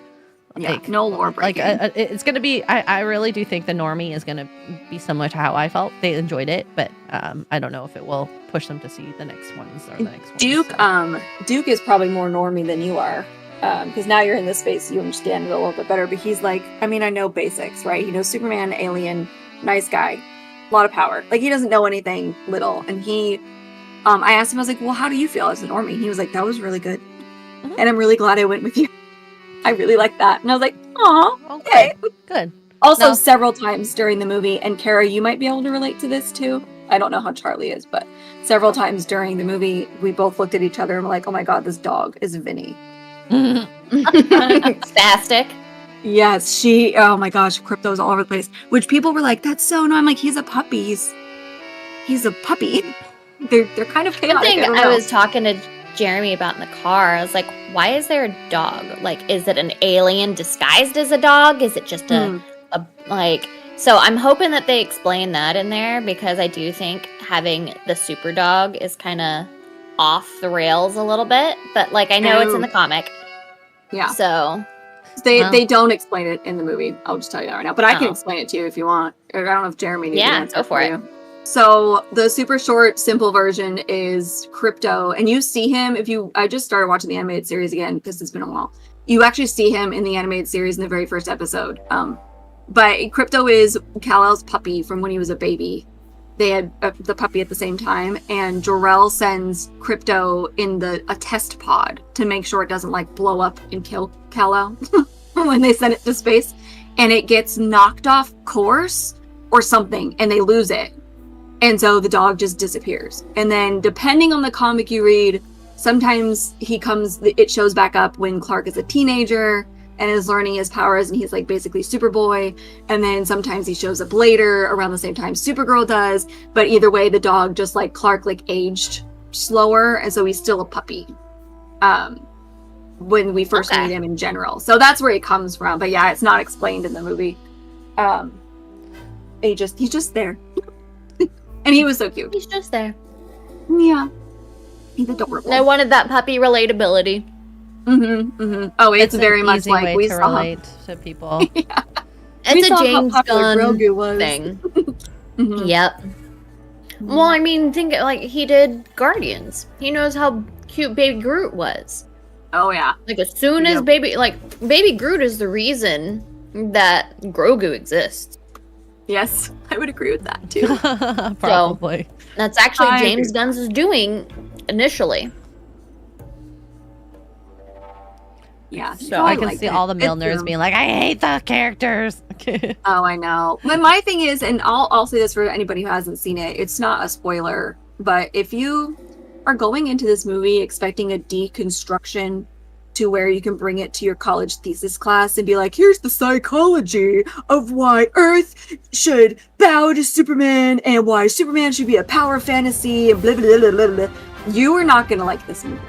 [SPEAKER 5] No lore breaking.
[SPEAKER 1] It's gonna be. I really do think the normie is gonna be similar to how I felt. They enjoyed it, but I don't know if it will push them to see the next ones or the next ones.
[SPEAKER 5] Duke is probably more normie than you are. Because now you're in this space, you understand it a little bit better. But he's like, I know basics, right? He knows Superman, alien, nice guy, a lot of power. Like, he doesn't know anything little. And I asked him, I was like, well, how do you feel as a normie? And he was like, that was really good. Mm-hmm. And I'm really glad I went with you. I really like that. And I was like, aw, okay.
[SPEAKER 1] Good.
[SPEAKER 5] Also, several times during the movie, and Kara, you might be able to relate to this too. I don't know how Charlie is, but several times during the movie, we both looked at each other and were like, oh my God, this dog is Vinny.
[SPEAKER 3] Spastic.
[SPEAKER 5] Yes, oh my gosh, Crypto's all over the place. Which people were like, that's so annoying. I'm like, he's a puppy. He's a puppy. They're kind of chaotic.
[SPEAKER 3] Something I was talking to Jeremy about in the car. I was like, why is there a dog? Like, is it an alien disguised as a dog? Is it just a so I'm hoping that they explain that in there, because I do think having the super dog is kind of off the rails a little bit, but like, I know it's in the comic.
[SPEAKER 5] Yeah.
[SPEAKER 3] So
[SPEAKER 5] they don't explain it in the movie. I'll just tell you that right now. But I can explain it to you if you want. I don't know if Jeremy needs to answer
[SPEAKER 3] go for it.
[SPEAKER 5] You. So the super short, simple version is Crypto, and you see him I just started watching the animated series again because it's been a while. You actually see him in the animated series in the very first episode. But Crypto is Kal-El's puppy from when he was a baby. They had the puppy at the same time, and Jor-El sends Crypto in a test pod to make sure it doesn't like blow up and kill Kal-El when they send it to space, and it gets knocked off course or something, and they lose it, and so the dog just disappears. And then depending on the comic you read, sometimes it shows back up when Clark is a teenager and is learning his powers, and he's like basically Superboy. And then sometimes he shows up later around the same time Supergirl does. But either way, the dog, just like Clark, like aged slower, and so he's still a puppy when we first meet him in general. So that's where he comes from. But yeah, it's not explained in the movie. He's just there. And he was so cute.
[SPEAKER 3] He's just there.
[SPEAKER 5] Yeah. He's adorable.
[SPEAKER 3] I wanted that puppy relatability.
[SPEAKER 5] Oh, it's very much like we saw.
[SPEAKER 1] Relate to people.
[SPEAKER 5] Yeah.
[SPEAKER 3] It's a James Gunn
[SPEAKER 5] Grogu
[SPEAKER 3] thing. Yep. Well, I mean, think like he did Guardians. He knows how cute Baby Groot was.
[SPEAKER 5] Oh yeah.
[SPEAKER 3] Like as soon as Baby Groot is the reason that Grogu exists.
[SPEAKER 5] Yes, I would agree with that too.
[SPEAKER 1] Probably.
[SPEAKER 3] So, that's actually James Gunn's doing initially.
[SPEAKER 5] Yeah.
[SPEAKER 1] So I can see all the Milners being like, I hate the characters.
[SPEAKER 5] Oh, I know. But my thing is, and I'll say this for anybody who hasn't seen it, it's not a spoiler, but if you are going into this movie expecting a deconstruction to where you can bring it to your college thesis class and be like, here's the psychology of why Earth should bow to Superman and why Superman should be a power fantasy and blah, blah, blah, blah, blah, you are not going to like this movie.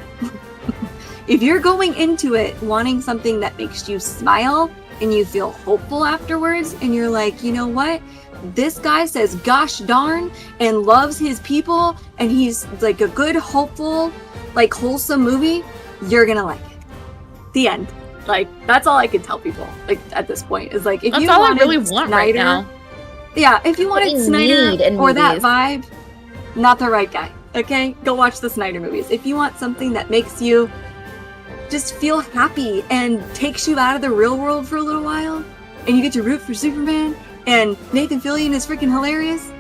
[SPEAKER 5] If you're going into it wanting something that makes you smile and you feel hopeful afterwards, and you're like, you know what? this guy says gosh darn and loves his people, and he's like a good, hopeful, like wholesome movie, you're gonna like it. The end. Like, that's all I can tell people, like, at this point, is like, if
[SPEAKER 3] That's
[SPEAKER 5] you
[SPEAKER 3] all I
[SPEAKER 5] wanted
[SPEAKER 3] really want right now.
[SPEAKER 5] Yeah, if you wanted
[SPEAKER 3] we
[SPEAKER 5] Snyder
[SPEAKER 3] need in
[SPEAKER 5] or that
[SPEAKER 3] movies.
[SPEAKER 5] vibe, not the right guy. Okay, go watch the Snyder movies. If you want something that makes you just feel happy and takes you out of the real world for a little while, and you get to root for Superman, and Nathan Fillion is freaking hilarious,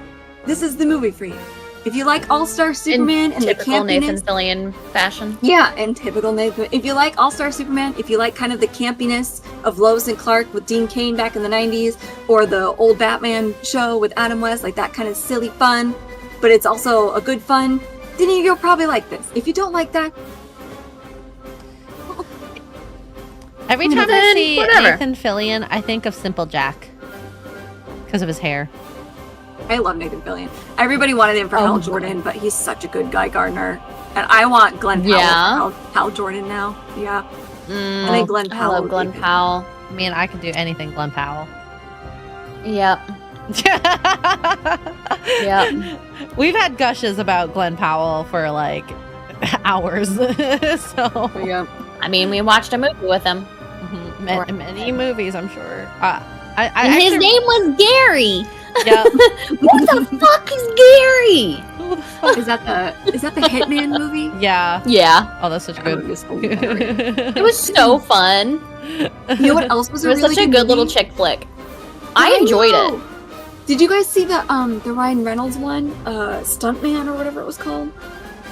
[SPEAKER 5] this is the movie for you. If you like All-Star Superman and the
[SPEAKER 3] Typical Nathan
[SPEAKER 5] campiness,
[SPEAKER 3] Fillion fashion.
[SPEAKER 5] yeah, and typical Nathan. If you like All-Star Superman, if you like kind of the campiness of Lois and Clark with Dean Cain back in the 90s, or the old Batman show with Adam West, like that kind of silly fun, but it's also a good fun, then you'll probably like this. If you don't like that,
[SPEAKER 1] Every time I
[SPEAKER 3] Then
[SPEAKER 1] see
[SPEAKER 3] whatever.
[SPEAKER 1] Nathan Fillion, I think of Simple Jack because of his hair.
[SPEAKER 5] I love Nathan Fillion. Everybody wanted him for
[SPEAKER 3] Oh,
[SPEAKER 5] Hal
[SPEAKER 3] God.
[SPEAKER 5] Jordan, but he's such a good Guy Gardner. And I want Glenn Powell
[SPEAKER 3] Yeah.
[SPEAKER 5] for Hal Jordan now. Yeah.
[SPEAKER 3] Mm,
[SPEAKER 5] I think Glenn
[SPEAKER 3] I
[SPEAKER 5] Powell
[SPEAKER 3] love
[SPEAKER 5] would
[SPEAKER 3] Glenn
[SPEAKER 5] be good.
[SPEAKER 3] Powell.
[SPEAKER 1] I mean, I could do anything Glenn Powell.
[SPEAKER 3] Yep. Yep.
[SPEAKER 1] We've had gushes about Glenn Powell for like hours. So
[SPEAKER 5] Yeah.
[SPEAKER 3] I mean, we watched a movie with him.
[SPEAKER 1] many movies, I'm sure. I
[SPEAKER 3] And his
[SPEAKER 1] actually-
[SPEAKER 3] name was Gary.
[SPEAKER 1] Yeah.
[SPEAKER 3] What the fuck is Gary?
[SPEAKER 1] Who the fuck?
[SPEAKER 5] Is that the Hitman movie?
[SPEAKER 1] Yeah.
[SPEAKER 3] Yeah.
[SPEAKER 1] Oh, that's such a
[SPEAKER 5] That
[SPEAKER 1] good.
[SPEAKER 5] movie is hilarious.
[SPEAKER 3] It was so fun.
[SPEAKER 5] You know what else was
[SPEAKER 3] It
[SPEAKER 5] a
[SPEAKER 3] was
[SPEAKER 5] really
[SPEAKER 3] such a good little
[SPEAKER 5] movie?
[SPEAKER 3] chick flick. I enjoyed it.
[SPEAKER 5] know. Did you guys see the Ryan Reynolds one, Stuntman or whatever it was called?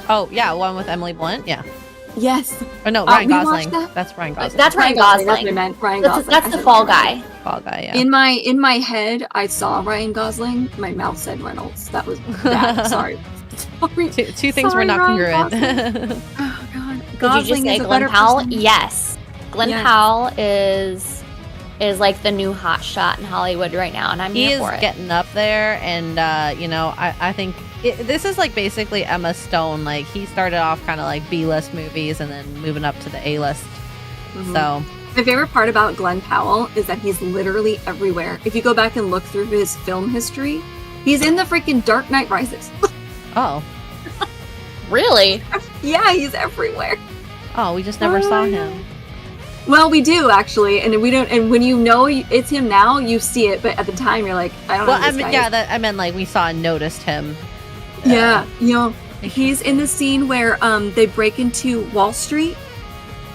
[SPEAKER 1] Oh yeah, one with Emily Blunt. Yeah.
[SPEAKER 5] Yes.
[SPEAKER 1] Or no, Ryan
[SPEAKER 5] we watched
[SPEAKER 1] Gosling.
[SPEAKER 5] that?
[SPEAKER 1] That's Ryan Gosling.
[SPEAKER 3] That's Ryan
[SPEAKER 5] That's what I
[SPEAKER 3] Gosling.
[SPEAKER 5] meant. Ryan
[SPEAKER 3] That's,
[SPEAKER 5] Gosling.
[SPEAKER 3] that's
[SPEAKER 5] I
[SPEAKER 3] the
[SPEAKER 5] said
[SPEAKER 3] fall
[SPEAKER 5] Ryan.
[SPEAKER 3] guy.
[SPEAKER 1] Fall guy. Yeah.
[SPEAKER 5] In my head, I saw Ryan Gosling. My mouth said Reynolds. That was bad. Sorry. Sorry.
[SPEAKER 1] Two things were
[SPEAKER 5] Sorry,
[SPEAKER 1] not
[SPEAKER 5] Ryan
[SPEAKER 1] congruent.
[SPEAKER 5] Oh God.
[SPEAKER 3] Did you just
[SPEAKER 5] Gosling
[SPEAKER 3] say
[SPEAKER 5] is a
[SPEAKER 3] Glenn
[SPEAKER 5] better
[SPEAKER 3] Powell?
[SPEAKER 5] person.
[SPEAKER 3] Yes. Glenn
[SPEAKER 5] Yes.
[SPEAKER 3] Powell is like the new hot shot in Hollywood right now, and I'm
[SPEAKER 1] He
[SPEAKER 3] here
[SPEAKER 1] is
[SPEAKER 3] for it.
[SPEAKER 1] getting up there, and I think this is like basically Emma Stone. Like he started off kind of like B-list movies, and then moving up to the A-list.
[SPEAKER 5] Mhm.
[SPEAKER 1] So
[SPEAKER 5] My favorite part about Glenn Powell is that he's literally everywhere. If you go back and look through his film history, he's in the freaking Dark Knight Rises.
[SPEAKER 1] oh
[SPEAKER 3] Really?
[SPEAKER 5] Yeah, he's everywhere.
[SPEAKER 1] we just never saw him.
[SPEAKER 5] Well, we do actually, and we don't. And when you know it's him now, you see it. But at the time, you're like, I don't
[SPEAKER 1] Well,
[SPEAKER 5] know.
[SPEAKER 1] I
[SPEAKER 5] This
[SPEAKER 1] mean,
[SPEAKER 5] guy.
[SPEAKER 1] I meant like we saw and noticed him.
[SPEAKER 5] Yeah, you know, he's in the scene where they break into Wall Street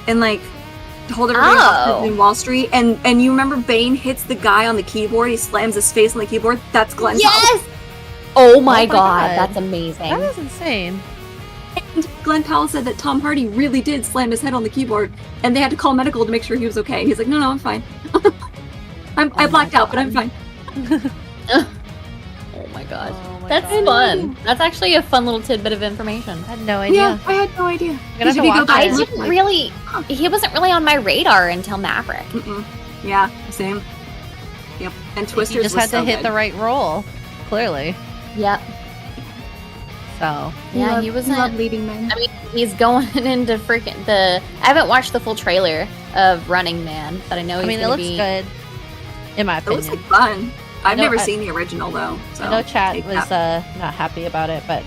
[SPEAKER 5] and like hold everybody hostage in Wall Street, and you remember Bane hits the guy on the keyboard, he slams his face on the keyboard. That's Glenn Powell.
[SPEAKER 3] Yes! Oh my
[SPEAKER 1] my
[SPEAKER 3] god,
[SPEAKER 1] God.
[SPEAKER 3] that's amazing.
[SPEAKER 1] That is insane.
[SPEAKER 5] And Glenn Powell said that Tom Hardy really did slam his head on the keyboard, and they had to call medical to make sure he was okay. He's like, no, I'm fine. I
[SPEAKER 1] my
[SPEAKER 5] blacked out, but
[SPEAKER 1] God.
[SPEAKER 5] I'm fine.
[SPEAKER 3] Oh my gosh.
[SPEAKER 1] Oh my
[SPEAKER 3] That's
[SPEAKER 1] God.
[SPEAKER 3] fun. That's actually a fun little tidbit of information.
[SPEAKER 1] I had no idea.
[SPEAKER 5] Yeah, I had no idea.
[SPEAKER 1] gonna have to
[SPEAKER 5] If you go
[SPEAKER 1] watch
[SPEAKER 5] back
[SPEAKER 3] I
[SPEAKER 1] it.
[SPEAKER 5] and look,
[SPEAKER 3] didn't
[SPEAKER 5] like,
[SPEAKER 3] really. He wasn't really on my radar until Maverick.
[SPEAKER 5] Mm-mm. Yeah, same. Yep. And Twisters
[SPEAKER 1] You just
[SPEAKER 5] was
[SPEAKER 1] had to
[SPEAKER 5] so
[SPEAKER 1] hit
[SPEAKER 5] good.
[SPEAKER 1] the right role, clearly.
[SPEAKER 3] Yep.
[SPEAKER 1] So
[SPEAKER 3] Yeah, he
[SPEAKER 5] Love
[SPEAKER 3] wasn't.
[SPEAKER 5] leading men.
[SPEAKER 3] I mean, he's going into freaking the. I haven't watched the full trailer of Running Man, but I know he's
[SPEAKER 1] I mean, it
[SPEAKER 3] gonna
[SPEAKER 1] looks
[SPEAKER 3] be.
[SPEAKER 1] good, in my
[SPEAKER 5] It looks
[SPEAKER 1] opinion.
[SPEAKER 5] like fun. I've
[SPEAKER 1] know-
[SPEAKER 5] never
[SPEAKER 1] I-
[SPEAKER 5] seen the original though. So
[SPEAKER 1] I know chat
[SPEAKER 5] take
[SPEAKER 1] was
[SPEAKER 5] that.
[SPEAKER 1] not happy about it, but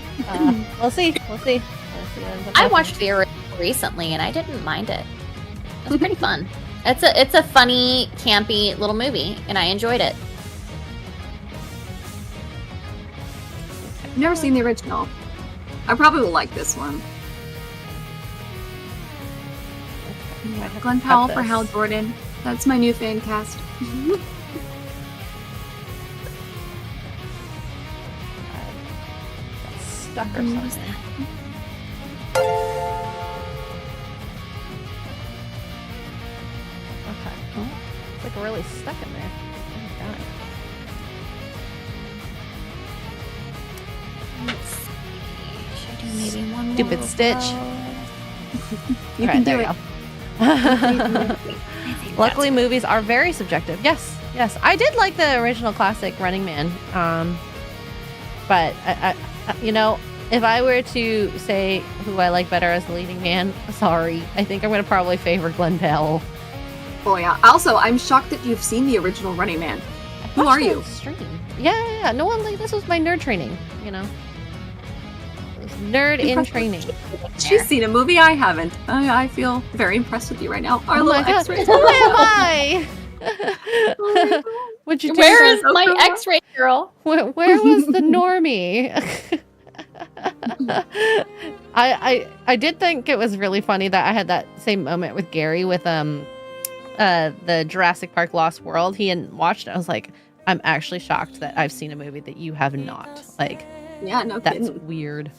[SPEAKER 1] we'll see. We'll see. We'll see what ends up
[SPEAKER 3] I
[SPEAKER 1] happening.
[SPEAKER 3] watched the original recently, and I didn't mind it. It was pretty fun. It's a funny, campy little movie, and I enjoyed it.
[SPEAKER 5] I've never seen the original. I probably will like this one.
[SPEAKER 1] I have to
[SPEAKER 5] Glenn
[SPEAKER 1] cut
[SPEAKER 5] Powell for
[SPEAKER 1] this.
[SPEAKER 5] Hal Jordan. That's my new fan cast.
[SPEAKER 1] Stuck or something. Okay. Oh, it's like really stuck in there. Oh my God.
[SPEAKER 3] Let's see. Should I do maybe one more
[SPEAKER 1] Stupid Stitch.
[SPEAKER 5] You
[SPEAKER 1] All
[SPEAKER 5] can
[SPEAKER 1] right, there
[SPEAKER 5] do
[SPEAKER 1] we
[SPEAKER 5] it.
[SPEAKER 1] go. Luckily, movies are very subjective. Yes, yes. I did like the original classic Running Man. But I, you know, if I were to say who I like better as the leading man, sorry, I think I'm going to probably favor Glenn Powell.
[SPEAKER 5] Oh yeah. Also, I'm shocked that you've seen the original Running Man. Who
[SPEAKER 1] Watched
[SPEAKER 5] are
[SPEAKER 1] it
[SPEAKER 5] you?
[SPEAKER 1] on stream. Yeah. No one like this was my nerd training. You know, it was nerd in
[SPEAKER 5] Impressive.
[SPEAKER 1] training.
[SPEAKER 5] She's seen a movie I haven't. I feel very impressed with you right now. Our
[SPEAKER 1] Oh my
[SPEAKER 5] little
[SPEAKER 1] god!
[SPEAKER 5] X-ray.
[SPEAKER 1] Who am I? Would you do
[SPEAKER 3] Where
[SPEAKER 1] this?
[SPEAKER 3] is my X-ray girl?
[SPEAKER 1] Where was the normie? I did think it was really funny that I had that same moment with Gary with the Jurassic Park Lost World. He hadn't watched it. I was like, I'm actually shocked that I've seen a movie that you have not. Like,
[SPEAKER 5] Yeah, no
[SPEAKER 1] that's
[SPEAKER 5] kidding.
[SPEAKER 1] weird.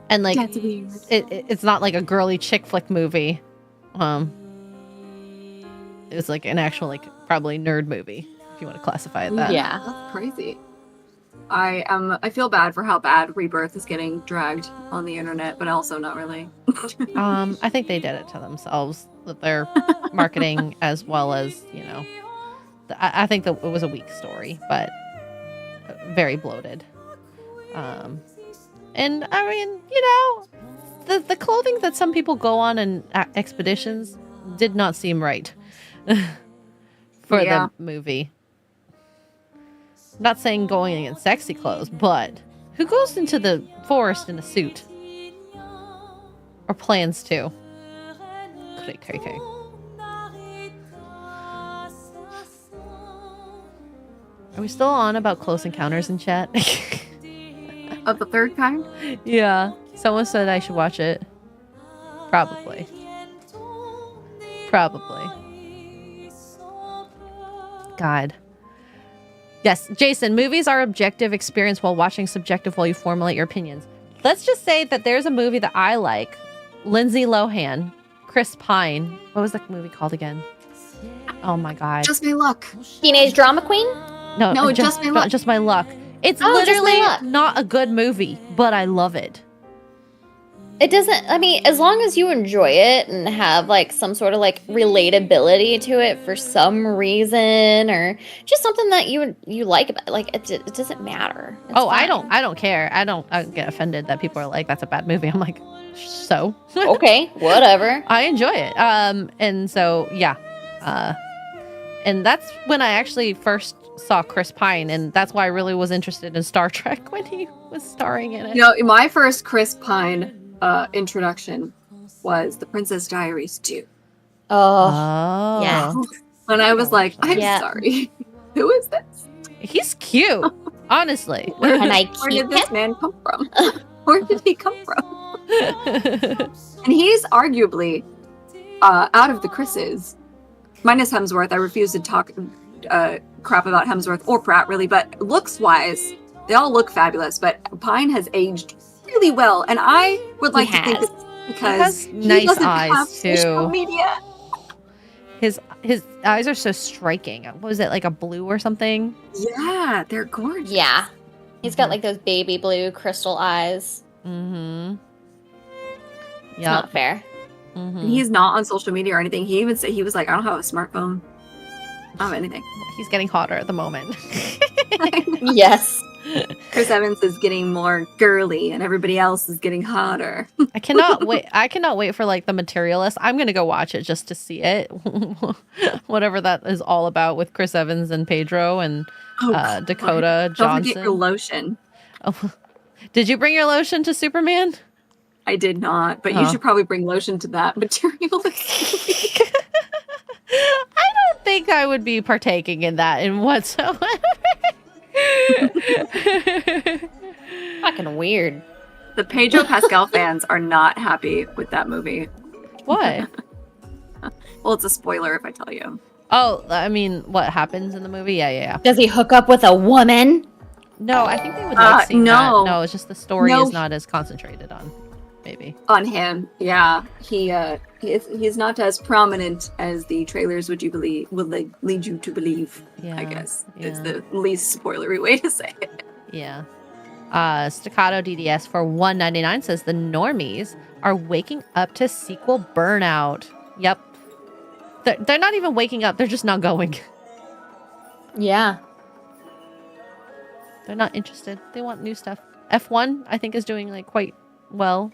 [SPEAKER 1] And like,
[SPEAKER 5] That's weird.
[SPEAKER 1] it's not like a girly chick flick movie. It was like an actual, like, probably nerd movie, if you want to classify it that.
[SPEAKER 3] Yeah.
[SPEAKER 5] That's crazy. I feel bad for how bad Rebirth is getting dragged on the internet, but also not really.
[SPEAKER 1] I think they did it to themselves with their marketing as well as, you know, I think that it was a weak story, but very bloated. And I mean, you know, the clothing that some people go on in expeditions did not seem right for the movie. I'm not saying going in sexy clothes, but who goes into the forest in a suit? Or plans to? Okay. Are we still on about Close Encounters in chat?
[SPEAKER 5] Of the third kind?
[SPEAKER 1] Yeah. Someone said I should watch it. Probably. God. Yes, Jason, movies are objective experience while watching subjective while you formulate your opinions. Let's just say that there's a movie that I like. Lindsay Lohan, Chris Pine. What was the movie called again? Oh my God.
[SPEAKER 5] Just My Luck.
[SPEAKER 3] Teenage Drama Queen?
[SPEAKER 5] No, Just My Luck.
[SPEAKER 1] Just My Luck. It's
[SPEAKER 3] Oh, Just My
[SPEAKER 1] literally
[SPEAKER 3] Luck.
[SPEAKER 1] not a good movie, but I love it.
[SPEAKER 3] It doesn't, I mean, as long as you enjoy it and have like some sort of like relatability to it for some reason or just something that you like about it, like it doesn't matter. It's fine.
[SPEAKER 1] I don't care. I don't get offended that people are like, that's a bad movie. I'm like, so?
[SPEAKER 3] Okay, whatever.
[SPEAKER 1] I enjoy it. And so, yeah. And that's when I actually first saw Chris Pine, and that's why I really was interested in Star Trek when he was starring in it.
[SPEAKER 5] You know, my first Chris Pine introduction was The Princess Diaries 2.
[SPEAKER 3] Oh, yeah.
[SPEAKER 5] When I was like, I'm
[SPEAKER 3] Yeah.
[SPEAKER 5] sorry. Who is this?
[SPEAKER 1] He's cute, honestly.
[SPEAKER 3] And I
[SPEAKER 5] Where
[SPEAKER 3] keep
[SPEAKER 5] did this
[SPEAKER 3] him.
[SPEAKER 5] man come from? Where did he come from? And he's arguably, out of the Chris's, minus Hemsworth. I refuse to talk crap about Hemsworth or Pratt, really, but looks-wise, they all look fabulous, but Pine has aged really well, and I would like to think
[SPEAKER 3] has.
[SPEAKER 5] it's because
[SPEAKER 1] He has nice
[SPEAKER 5] doesn't
[SPEAKER 1] eyes,
[SPEAKER 5] have social
[SPEAKER 1] too.
[SPEAKER 5] media.
[SPEAKER 1] His eyes are so striking. What was it, like a blue or something?
[SPEAKER 5] Yeah, they're gorgeous.
[SPEAKER 3] Yeah. He's got like those baby blue crystal eyes.
[SPEAKER 1] Mm-hmm.
[SPEAKER 3] It's not fair.
[SPEAKER 1] Mm-hmm.
[SPEAKER 5] And he's not on social media or anything. He even said, he was like, I don't have a smartphone. I don't have anything.
[SPEAKER 1] He's getting hotter at the moment.
[SPEAKER 3] Yes.
[SPEAKER 5] Chris Evans is getting more girly and everybody else is getting hotter.
[SPEAKER 1] I cannot wait. I cannot wait for like The Materialist. I'm gonna go watch it just to see it. Whatever that is all about with Chris Evans and Pedro and Dakota
[SPEAKER 5] Don't forget your
[SPEAKER 1] Johnson.
[SPEAKER 5] lotion.
[SPEAKER 1] Oh. Did you bring your lotion to Superman?
[SPEAKER 5] I did not, but you should probably bring lotion to that Materialist.
[SPEAKER 1] I don't think I would be partaking in that in whatsoever.
[SPEAKER 3] Fucking weird.
[SPEAKER 5] The Pedro Pascal fans are not happy with that movie.
[SPEAKER 1] What?
[SPEAKER 5] Well, it's a spoiler if I tell you.
[SPEAKER 1] Oh, I mean, what happens in the movie? Yeah.
[SPEAKER 3] Does he hook up with a woman?
[SPEAKER 1] No, I think they would like seeing
[SPEAKER 5] no.
[SPEAKER 1] that. No, it's just the story
[SPEAKER 5] No.
[SPEAKER 1] is not as concentrated on, maybe.
[SPEAKER 5] On him, yeah, he's not as prominent as the trailers would lead you to believe.
[SPEAKER 1] Yeah,
[SPEAKER 5] I guess
[SPEAKER 1] yeah.
[SPEAKER 5] it's the least spoilery way to say it.
[SPEAKER 1] Yeah. Staccato DDS for $1.99 says the normies are waking up to sequel burnout. Yep. They're not even waking up. They're just not going.
[SPEAKER 3] Yeah.
[SPEAKER 1] They're not interested. They want new stuff. F1, I think, is doing like quite well.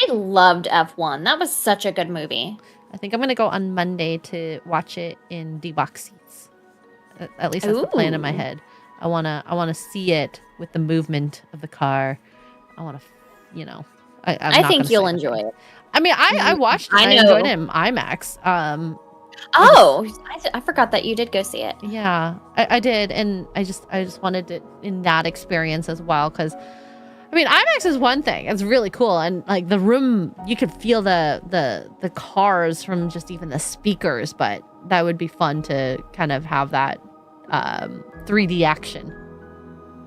[SPEAKER 3] I loved F1. That was such a good movie.
[SPEAKER 1] I think I'm going to go on Monday to watch it in D-Box seats. At least that's the plan in my
[SPEAKER 3] Ooh.
[SPEAKER 1] head. I wanna see it with the movement of the car. I wanna, I'm
[SPEAKER 3] I
[SPEAKER 1] not
[SPEAKER 3] think
[SPEAKER 1] gonna
[SPEAKER 3] you'll
[SPEAKER 1] say
[SPEAKER 3] enjoy it.
[SPEAKER 1] I mean, I watched it.
[SPEAKER 3] I
[SPEAKER 1] I
[SPEAKER 3] know.
[SPEAKER 1] enjoyed it in IMAX.
[SPEAKER 3] I forgot that you did go see it.
[SPEAKER 1] Yeah, I did, and I just wanted it in that experience as well. Because, I mean, IMAX is one thing; it's really cool, and like the room, you could feel the cars from just even the speakers. But that would be fun to kind of have that 3D action.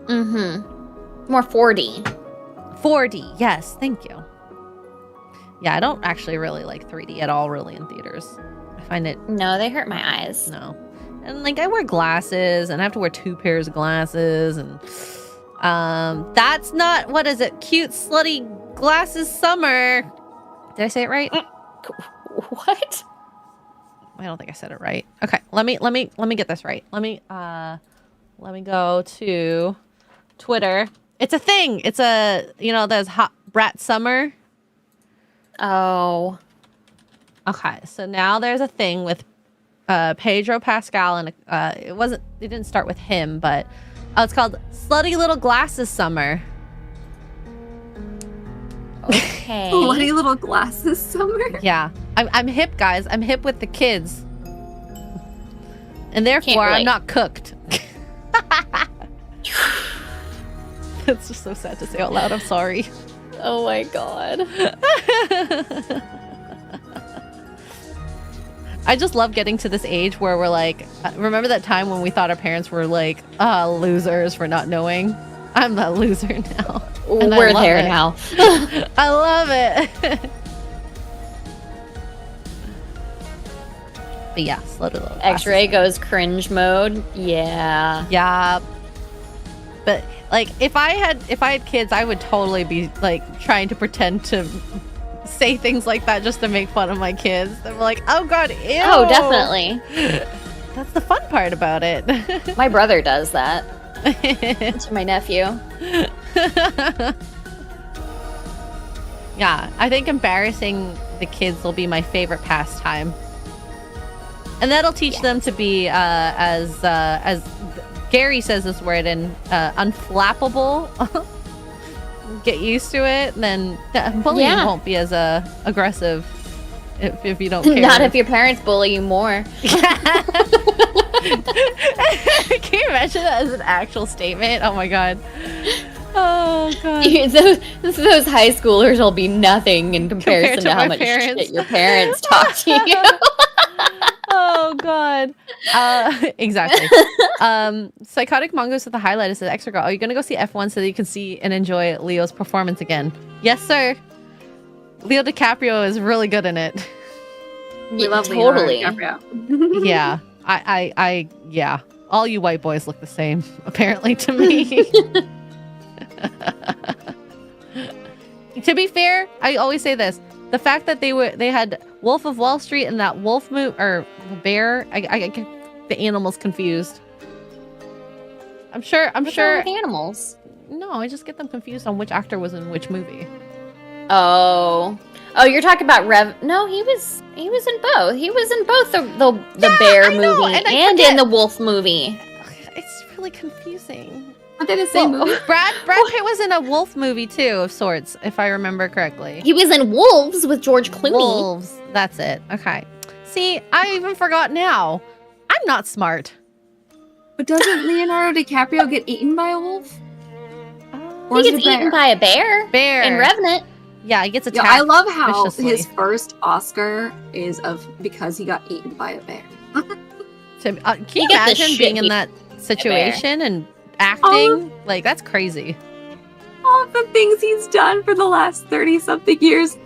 [SPEAKER 3] Mm-hmm. More 4D.
[SPEAKER 1] 4D, yes, thank you. Yeah, I don't actually really like 3D at all, really, in theaters. I find it...
[SPEAKER 3] No, they hurt my eyes.
[SPEAKER 1] No. And, like, I wear glasses, and I have to wear 2 pairs of glasses, and... that's not... What is it? Cute, slutty glasses summer. Did I say it right?
[SPEAKER 3] What?
[SPEAKER 1] I don't think I said it right. Okay, let me get this right. Let me go to Twitter. It's a thing. It's a, there's hot brat summer.
[SPEAKER 3] Oh.
[SPEAKER 1] Okay, so now there's a thing with Pedro Pascal, and it didn't start with him, but it's called Slutty Little Glasses Summer.
[SPEAKER 3] Okay.
[SPEAKER 5] Slutty Little Glasses Summer?
[SPEAKER 1] Yeah, I'm hip, guys. I'm hip with the kids, and therefore I'm not cooked. That's just so sad to say out loud. I'm sorry.
[SPEAKER 3] Oh my god.
[SPEAKER 1] I just love getting to this age where we're like, remember that time when we thought our parents were like losers for not knowing? I'm that loser now.
[SPEAKER 3] We're there now.
[SPEAKER 1] I love it. But yeah, slowly little
[SPEAKER 3] Xray goes cringe mode. Yeah.
[SPEAKER 1] Yeah. But like if I had kids, I would totally be like trying to pretend to say things like that just to make fun of my kids. They're like, oh god, ew.
[SPEAKER 3] Oh, definitely.
[SPEAKER 1] That's the fun part about it.
[SPEAKER 3] My brother does that to my nephew.
[SPEAKER 1] Yeah, I think embarrassing the kids will be my favorite pastime. And that'll teach them to be as Gary says this word, and unflappable. Get used to it, then bullying won't be as aggressive if you don't care.
[SPEAKER 3] Not if your parents bully you more.
[SPEAKER 1] Can you imagine that as an actual statement? Oh my god. Oh god.
[SPEAKER 3] Those high schoolers will be nothing in comparison to how much shit your parents talk to you.
[SPEAKER 1] Oh god. Exactly. Psychotic Mongoose with the highlight says, Xray Girl, are you gonna go see F1 so that you can see and enjoy Leo's performance again? Yes, sir. Leo DiCaprio is really good in it.
[SPEAKER 5] We love
[SPEAKER 3] totally.
[SPEAKER 5] Leo DiCaprio.
[SPEAKER 1] Yeah. I yeah. All you white boys look the same, apparently, to me. To be fair, I always say this. The fact that they had Wolf of Wall Street and that wolf or the bear, I get the animals confused. I'm sure.
[SPEAKER 3] What's wrong with animals?
[SPEAKER 1] No, I just get them confused on which actor was in which movie.
[SPEAKER 3] Oh, you're talking about Rev? No, he was in both. He was in both the bear movie and in the wolf movie.
[SPEAKER 1] It's really confusing.
[SPEAKER 5] Are they the same movie?
[SPEAKER 1] Brad Pitt was in a wolf movie too, of sorts, if I remember correctly.
[SPEAKER 3] He was in Wolves with George Clooney.
[SPEAKER 1] Wolves, that's it. Okay. See, I even forgot now. I'm not smart.
[SPEAKER 5] But doesn't Leonardo DiCaprio get eaten by a wolf?
[SPEAKER 3] He gets eaten by a bear.
[SPEAKER 1] Bear.
[SPEAKER 3] In Revenant.
[SPEAKER 1] Yeah, he gets attacked.
[SPEAKER 5] I love how
[SPEAKER 1] viciously.
[SPEAKER 5] his first Oscar is because he got eaten by a bear.
[SPEAKER 1] Can you imagine being in that situation and acting? Like, that's crazy.
[SPEAKER 5] All the things he's done for the last 30-something years,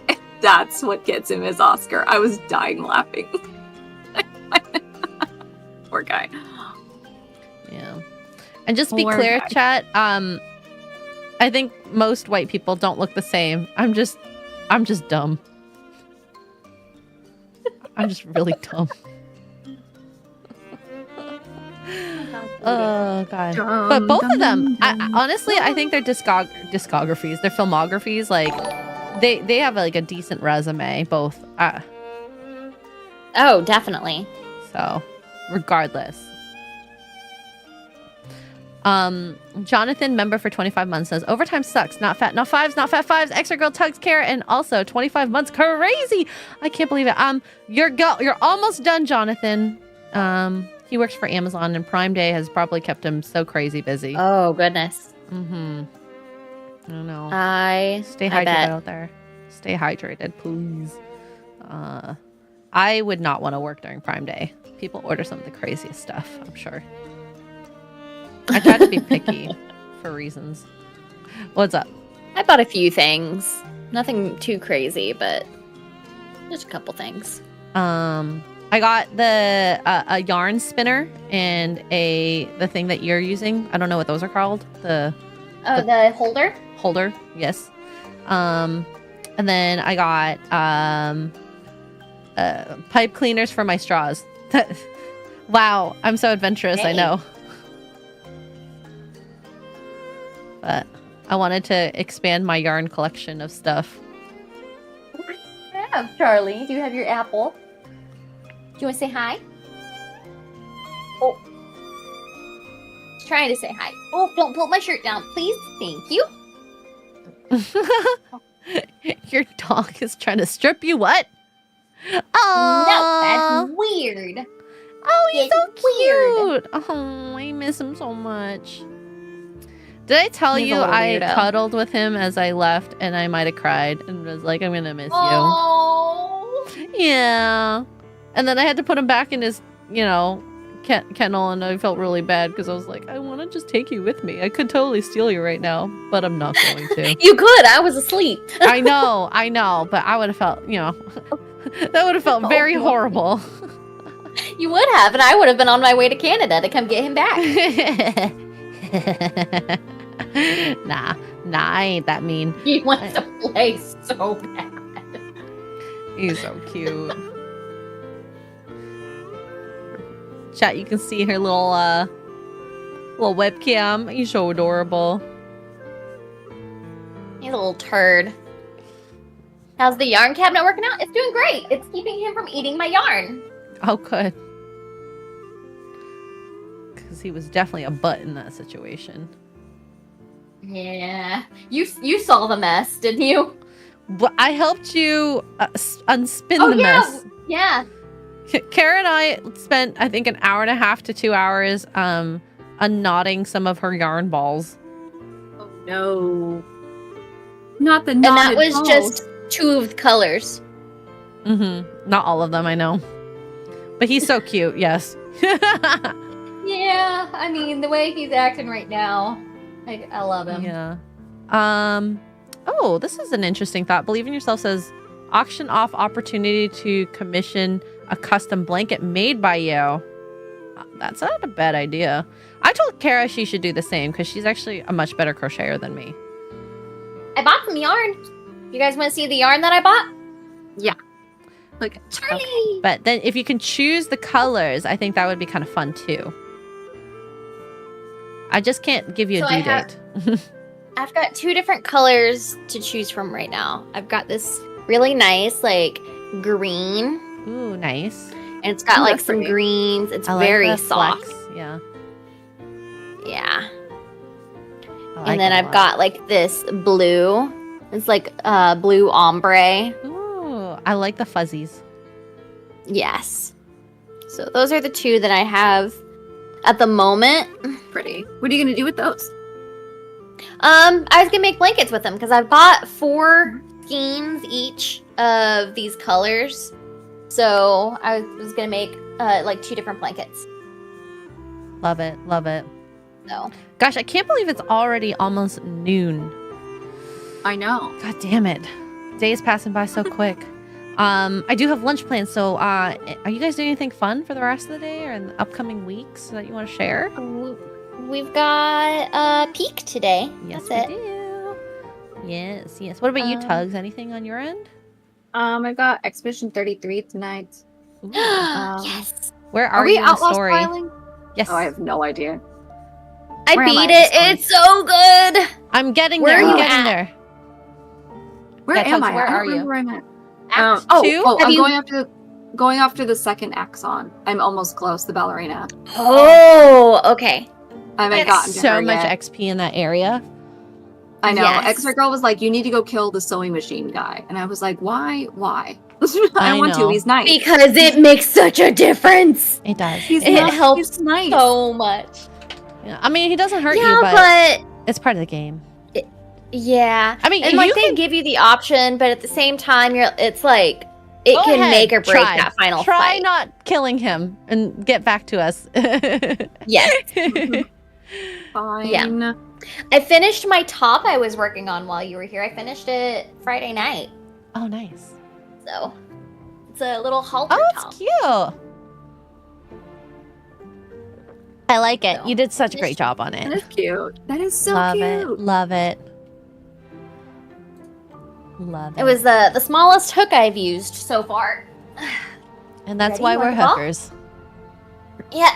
[SPEAKER 5] that's what gets him his Oscar. I was dying laughing. Poor guy.
[SPEAKER 1] Yeah. And just to be clear, chat, I think most white people don't look the same. I'm just dumb. I'm just really dumb. Oh god. But both of them, honestly, I think their discographies, their filmographies, like they have like a decent resume, both.
[SPEAKER 3] Oh, definitely.
[SPEAKER 1] So, regardless. Jonathan, member for 25 months, says overtime sucks. Not fat, not fives, not fat fives. Xray Girl, Tugs, care, and also 25 months. Crazy! I can't believe it. You're almost done, Jonathan. He works for Amazon, and Prime Day has probably kept him so crazy busy.
[SPEAKER 3] Oh goodness.
[SPEAKER 1] Mm-hmm. I don't know. Stay
[SPEAKER 3] I
[SPEAKER 1] hydrated
[SPEAKER 3] bet.
[SPEAKER 1] out there. Stay hydrated, please. I would not want to work during Prime Day. People order some of the craziest stuff, I'm sure. I try to be picky for reasons. What's up?
[SPEAKER 3] I bought a few things. Nothing too crazy, but just a couple things.
[SPEAKER 1] I got the a yarn spinner and the thing that you're using. I don't know what those are called.
[SPEAKER 3] The holder?
[SPEAKER 1] Holder, yes. And then I got pipe cleaners for my straws. Wow, I'm so adventurous, I know. But I wanted to expand my yarn collection of stuff.
[SPEAKER 3] Yeah, Charlie. Do you have your apple? Do you want to say hi? Oh. Trying to say hi. Oh, don't pull my shirt down, please. Thank you.
[SPEAKER 1] Your dog is trying to strip you what?
[SPEAKER 3] No,
[SPEAKER 1] Oh,
[SPEAKER 3] that's weird.
[SPEAKER 1] oh, he's so
[SPEAKER 3] It's weird.
[SPEAKER 1] cute. Oh, I miss him so much. Did I tell
[SPEAKER 3] He's a
[SPEAKER 1] you
[SPEAKER 3] little
[SPEAKER 1] I
[SPEAKER 3] weirdo.
[SPEAKER 1] cuddled with him as I left and I might have cried and was like, I'm gonna miss
[SPEAKER 3] Oh.
[SPEAKER 1] you. Yeah. And then I had to put him back in his, kennel, and I felt really bad because I was like, I want to just take you with me. I could totally steal you right now, but I'm not going to.
[SPEAKER 3] You could. I was asleep.
[SPEAKER 1] I know, but I would have felt, that would have felt very horrible.
[SPEAKER 3] You would have, and I would have been on my way to Canada to come get him back.
[SPEAKER 1] Nah, I ain't that mean.
[SPEAKER 3] He wants to play so bad.
[SPEAKER 1] He's so cute. Chat, you can see her little webcam. He's so adorable.
[SPEAKER 3] He's a little turd. How's the yarn cabinet working out? It's doing great. It's keeping him from eating my yarn.
[SPEAKER 1] Oh, good. Because he was definitely a butt in that situation.
[SPEAKER 3] Yeah. You saw the mess, didn't you?
[SPEAKER 1] But I helped you unspin
[SPEAKER 3] Oh,
[SPEAKER 1] the
[SPEAKER 3] yeah.
[SPEAKER 1] mess.
[SPEAKER 3] Yeah.
[SPEAKER 1] Kara and I spent, I think, an hour and a half to 2 hours unknotting some of her yarn balls.
[SPEAKER 5] Oh no. Not the
[SPEAKER 3] And that
[SPEAKER 5] knotted
[SPEAKER 3] was
[SPEAKER 5] balls.
[SPEAKER 3] just 2 of the colors.
[SPEAKER 1] Mm-hmm. Not all of them, I know. But he's so cute, yes.
[SPEAKER 3] Yeah, I mean, the way he's acting right now, I love him.
[SPEAKER 1] Yeah. Oh, this is an interesting thought. Believe in Yourself says, auction off opportunity to commission a custom blanket made by you. That's not a bad idea. I told Kara she should do the same because she's actually a much better crocheter than me.
[SPEAKER 3] I bought some yarn. You guys want to see the yarn that I bought?
[SPEAKER 5] Yeah. Look,
[SPEAKER 3] Charlie!
[SPEAKER 1] Okay. But then if you can choose the colors, I think that would be kind of fun too. I just can't give you a
[SPEAKER 3] So I
[SPEAKER 1] due
[SPEAKER 3] have-
[SPEAKER 1] date.
[SPEAKER 3] I've got 2 different colors to choose from right now. I've got this really nice, like, green.
[SPEAKER 1] Ooh, nice.
[SPEAKER 3] And it's got,
[SPEAKER 5] Ooh,
[SPEAKER 3] like,
[SPEAKER 5] that's
[SPEAKER 3] some
[SPEAKER 5] pretty.
[SPEAKER 3] greens. It's
[SPEAKER 1] I like
[SPEAKER 3] very
[SPEAKER 1] the
[SPEAKER 3] soft.
[SPEAKER 1] flex. Yeah.
[SPEAKER 3] Yeah.
[SPEAKER 1] I like
[SPEAKER 3] And then
[SPEAKER 1] it a
[SPEAKER 3] I've
[SPEAKER 1] lot.
[SPEAKER 3] got, like, this blue. It's, like, blue ombre.
[SPEAKER 1] Ooh, I like the fuzzies.
[SPEAKER 3] Yes. So those are the 2 that I have at the moment.
[SPEAKER 5] pretty. What are you gonna do with those?
[SPEAKER 3] I was gonna make blankets with them because I've bought 4 skeins each of these colors. So I was gonna make like 2 different blankets.
[SPEAKER 1] Love it. Love it.
[SPEAKER 3] So
[SPEAKER 1] Gosh, I can't believe it's already almost noon.
[SPEAKER 5] I know.
[SPEAKER 1] God damn it. Days passing by so quick. I do have lunch plans, so are you guys doing anything fun for the rest of the day or in the upcoming weeks that you want to share?
[SPEAKER 3] we've got peak today.
[SPEAKER 1] Yes,
[SPEAKER 3] That's
[SPEAKER 1] we
[SPEAKER 3] it.
[SPEAKER 1] do. Yes. What about you, Tugs? Anything on your end?
[SPEAKER 5] I got Expedition 33 tonight.
[SPEAKER 1] Ooh.
[SPEAKER 3] Yes.
[SPEAKER 1] Where
[SPEAKER 5] Are
[SPEAKER 1] are
[SPEAKER 5] we
[SPEAKER 1] you in the
[SPEAKER 5] outlaw
[SPEAKER 1] story?
[SPEAKER 5] styling?
[SPEAKER 1] Yes.
[SPEAKER 5] Oh, I have no idea.
[SPEAKER 3] I
[SPEAKER 5] Where am
[SPEAKER 3] beat
[SPEAKER 5] I
[SPEAKER 3] it.
[SPEAKER 5] at this
[SPEAKER 3] It's so good.
[SPEAKER 1] I'm getting
[SPEAKER 3] Where
[SPEAKER 1] there.
[SPEAKER 3] are
[SPEAKER 1] I'm
[SPEAKER 3] you
[SPEAKER 1] getting
[SPEAKER 3] at?
[SPEAKER 1] there.
[SPEAKER 5] Where
[SPEAKER 1] Yeah,
[SPEAKER 5] am
[SPEAKER 1] Tugs,
[SPEAKER 5] I?
[SPEAKER 1] where
[SPEAKER 5] I don't
[SPEAKER 1] are you?
[SPEAKER 5] remember where I'm at.
[SPEAKER 3] Act
[SPEAKER 5] Oh,
[SPEAKER 1] 2?
[SPEAKER 3] Have
[SPEAKER 5] I'm
[SPEAKER 3] you-
[SPEAKER 5] going after the second axon. I'm almost close. The ballerina.
[SPEAKER 3] Oh, okay.
[SPEAKER 5] I haven't
[SPEAKER 1] Get
[SPEAKER 5] gotten to
[SPEAKER 1] so
[SPEAKER 5] her
[SPEAKER 1] much
[SPEAKER 5] yet.
[SPEAKER 1] XP in that area.
[SPEAKER 5] I know.
[SPEAKER 3] Yes.
[SPEAKER 5] Xray Girl was like, you need to go kill the sewing machine guy. And I was like, why? Why? I don't want to.
[SPEAKER 1] know.
[SPEAKER 5] He's nice.
[SPEAKER 3] Because it makes such a difference.
[SPEAKER 1] It does.
[SPEAKER 5] He's
[SPEAKER 3] It
[SPEAKER 5] not-
[SPEAKER 3] helps
[SPEAKER 5] he's nice.
[SPEAKER 3] so much.
[SPEAKER 1] Yeah, I mean, he doesn't hurt
[SPEAKER 3] Yeah,
[SPEAKER 1] you, but it's part of the game.
[SPEAKER 3] yeah.
[SPEAKER 1] I mean,
[SPEAKER 3] and
[SPEAKER 1] you
[SPEAKER 3] like they
[SPEAKER 1] can-
[SPEAKER 3] give you the option, but at the same time, it's like it
[SPEAKER 1] Go
[SPEAKER 3] can
[SPEAKER 1] ahead,
[SPEAKER 3] make or break
[SPEAKER 1] try.
[SPEAKER 3] that final
[SPEAKER 1] Try
[SPEAKER 3] fight.
[SPEAKER 1] not killing him and get back to us.
[SPEAKER 3] Yes.
[SPEAKER 5] Fine.
[SPEAKER 3] Yeah. I finished my top I was working on while you were here. I finished it Friday night.
[SPEAKER 1] Oh, nice.
[SPEAKER 3] So it's a little halter
[SPEAKER 1] Oh,
[SPEAKER 3] top.
[SPEAKER 1] it's cute. I like it.
[SPEAKER 3] So,
[SPEAKER 1] You did such a great
[SPEAKER 3] finished-
[SPEAKER 1] job on
[SPEAKER 5] That
[SPEAKER 1] it.
[SPEAKER 5] is cute. That is so
[SPEAKER 1] Love
[SPEAKER 5] cute.
[SPEAKER 1] it. Love it. Love it.
[SPEAKER 3] It was the smallest hook I've used so far.
[SPEAKER 1] and that's
[SPEAKER 3] Ready?
[SPEAKER 1] why
[SPEAKER 3] You
[SPEAKER 1] we're
[SPEAKER 3] want the ball?
[SPEAKER 1] hookers.
[SPEAKER 3] Yeah.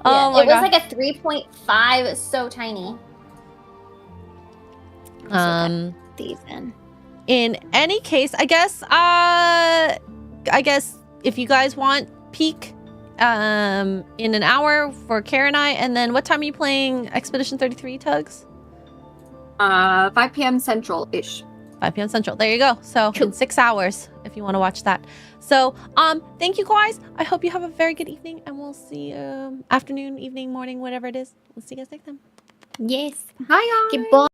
[SPEAKER 1] Oh
[SPEAKER 3] Yeah,
[SPEAKER 1] my
[SPEAKER 3] it was
[SPEAKER 1] god.
[SPEAKER 3] like a 3.5. It's so tiny. These
[SPEAKER 1] In any case, I guess if you guys want peek in an hour for Kara and I, and then what time are you playing Expedition 33 Tugs?
[SPEAKER 5] 5 p.m. Central-ish.
[SPEAKER 1] 5 p.m. Central. There you go. So in 6 hours, if you want to watch that. So thank you guys. I hope you have a very good evening, and we'll see afternoon, evening, morning, whatever it is. We'll see you guys next time.
[SPEAKER 3] Yes.
[SPEAKER 5] Bye, guys.
[SPEAKER 3] Goodbye.